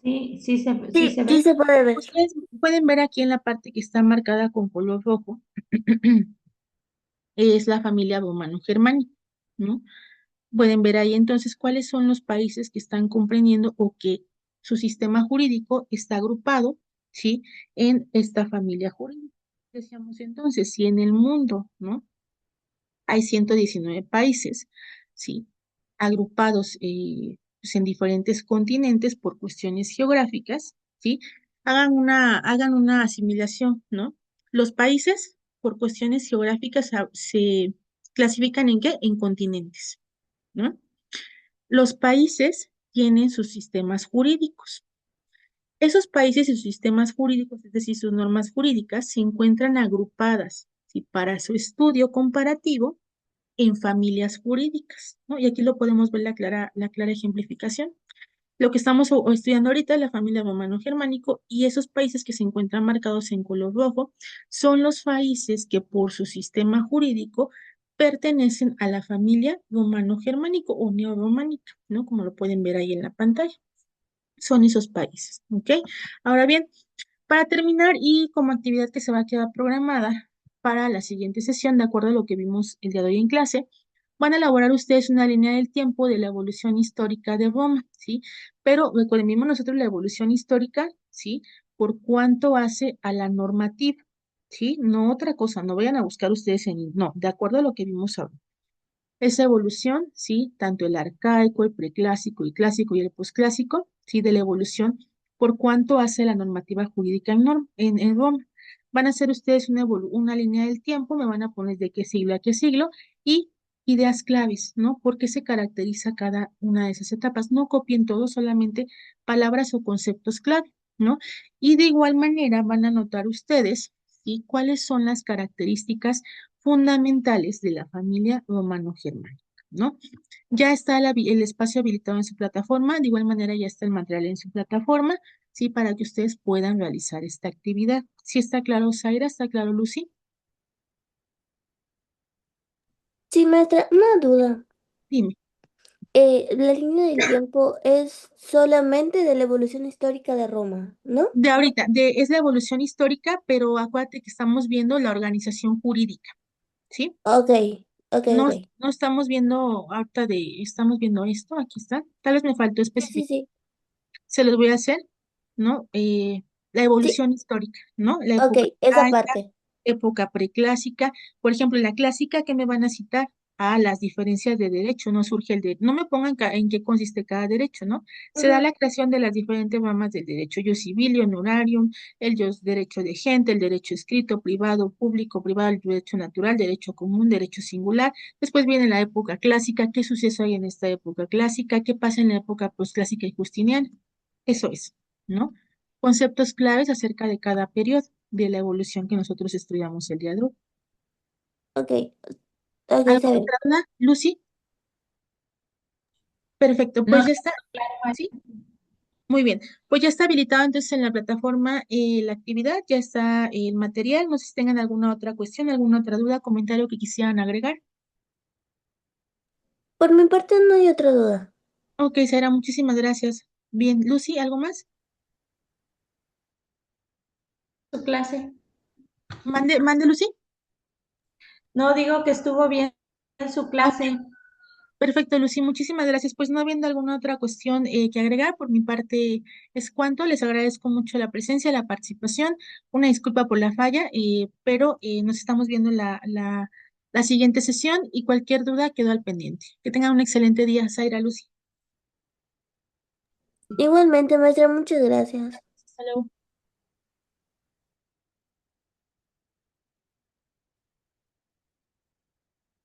Sí, sí Sí, se sí ve. se puede ver. Ustedes pueden ver aquí en la parte que está marcada con color rojo, es la familia romano-germánica, ¿no? Pueden ver ahí entonces cuáles son los países que están comprendiendo o que su sistema jurídico está agrupado, ¿sí? En esta familia jurídica. Decíamos entonces, si en el mundo, ¿no? Hay 119 países, ¿sí? Agrupados pues, en diferentes continentes por cuestiones geográficas, ¿sí? Hagan una asimilación, ¿no? Los países por cuestiones geográficas se clasifican ¿en qué? En continentes, ¿no? Los países tienen sus sistemas jurídicos. Esos países y sus sistemas jurídicos, es decir, sus normas jurídicas, se encuentran agrupadas, ¿sí? Para su estudio comparativo en familias jurídicas, ¿no? Y aquí lo podemos ver la clara ejemplificación. Lo que estamos estudiando ahorita es la familia romano-germánico y esos países que se encuentran marcados en color rojo son los países que por su sistema jurídico pertenecen a la familia romano-germánico o neorrománica, ¿no? Como lo pueden ver ahí en la pantalla. Son esos países, ¿ok? Ahora bien, para terminar y como actividad que se va a quedar programada para la siguiente sesión, de acuerdo a lo que vimos el día de hoy en clase, van a elaborar ustedes una línea del tiempo de la evolución histórica de Roma, ¿sí? Pero recuerden, vimos nosotros la evolución histórica, ¿sí? Por cuánto hace a la normativa, ¿sí? No otra cosa, no vayan a buscar ustedes no, de acuerdo a lo que vimos ahora. Esa evolución, ¿sí? Tanto el arcaico, el preclásico, el clásico y el posclásico, ¿sí? De la evolución, por cuánto hace la normativa jurídica en Roma. Van a hacer ustedes una línea del tiempo, me van a poner de qué siglo a qué siglo y ideas claves, ¿no? ¿Por qué se caracteriza cada una de esas etapas? No copien todo, solamente palabras o conceptos clave, ¿no? Y de igual manera van a notar ustedes, ¿sí? ¿Cuáles son las características fundamentales de la familia romano-germánica, ¿no? Ya está el espacio habilitado en su plataforma, de igual manera ya está el material en su plataforma, ¿sí? Para que ustedes puedan realizar esta actividad. ¿Sí está claro, Zaira? ¿Está claro, Lucy? Sí, maestra, una duda. Dime. La línea del tiempo es solamente de la evolución histórica de Roma, ¿no? De ahorita, es la evolución histórica, pero acuérdate que estamos viendo la organización jurídica, ¿sí? Ok, ok, No, ok. no estamos viendo ahorita estamos viendo esto, aquí está. Tal vez me faltó Sí, sí, especificar. sí. Se los voy a hacer, ¿no? La Sí, evolución histórica, ¿no? La ok, época esa arcaica, parte. época preclásica. Por ejemplo, en la clásica, ¿qué me van a citar? Ah, las diferencias de derecho, no surge no me pongan en qué consiste cada derecho, ¿no? Se da Ujú. la creación de las diferentes ramas del derecho, yo civilio, honorarium, derecho de gente, el derecho escrito, privado, el derecho natural, derecho común, derecho singular. Después viene la época clásica, ¿qué suceso hay en esta época clásica? ¿Qué pasa en la época posclásica y justiniana? Eso es, ¿no? Conceptos claves acerca de cada periodo de la evolución que nosotros estudiamos el día de hoy. Ok, ok, está ¿Alguna bien. otra duda, Lucy? Perfecto, No, pues ya está, ¿sí? Muy bien, pues ya está habilitado entonces en la plataforma la actividad, ya está el material, no sé si tengan alguna otra cuestión, alguna otra duda, comentario que quisieran agregar. Por mi parte no hay otra duda. Ok, Sara, muchísimas gracias. Bien, Lucy, ¿algo más? su clase. Mande, Lucy. No digo que estuvo bien su Ok, clase. perfecto, Lucy, muchísimas gracias. Pues no habiendo alguna otra cuestión que agregar, por mi parte es cuanto. Les agradezco mucho la presencia, la participación. Una disculpa por la falla, pero nos estamos viendo en la siguiente sesión y cualquier duda quedo al pendiente. Que tengan un excelente día, Zaira, Lucy. Igualmente, maestra, muchas gracias. Hasta luego.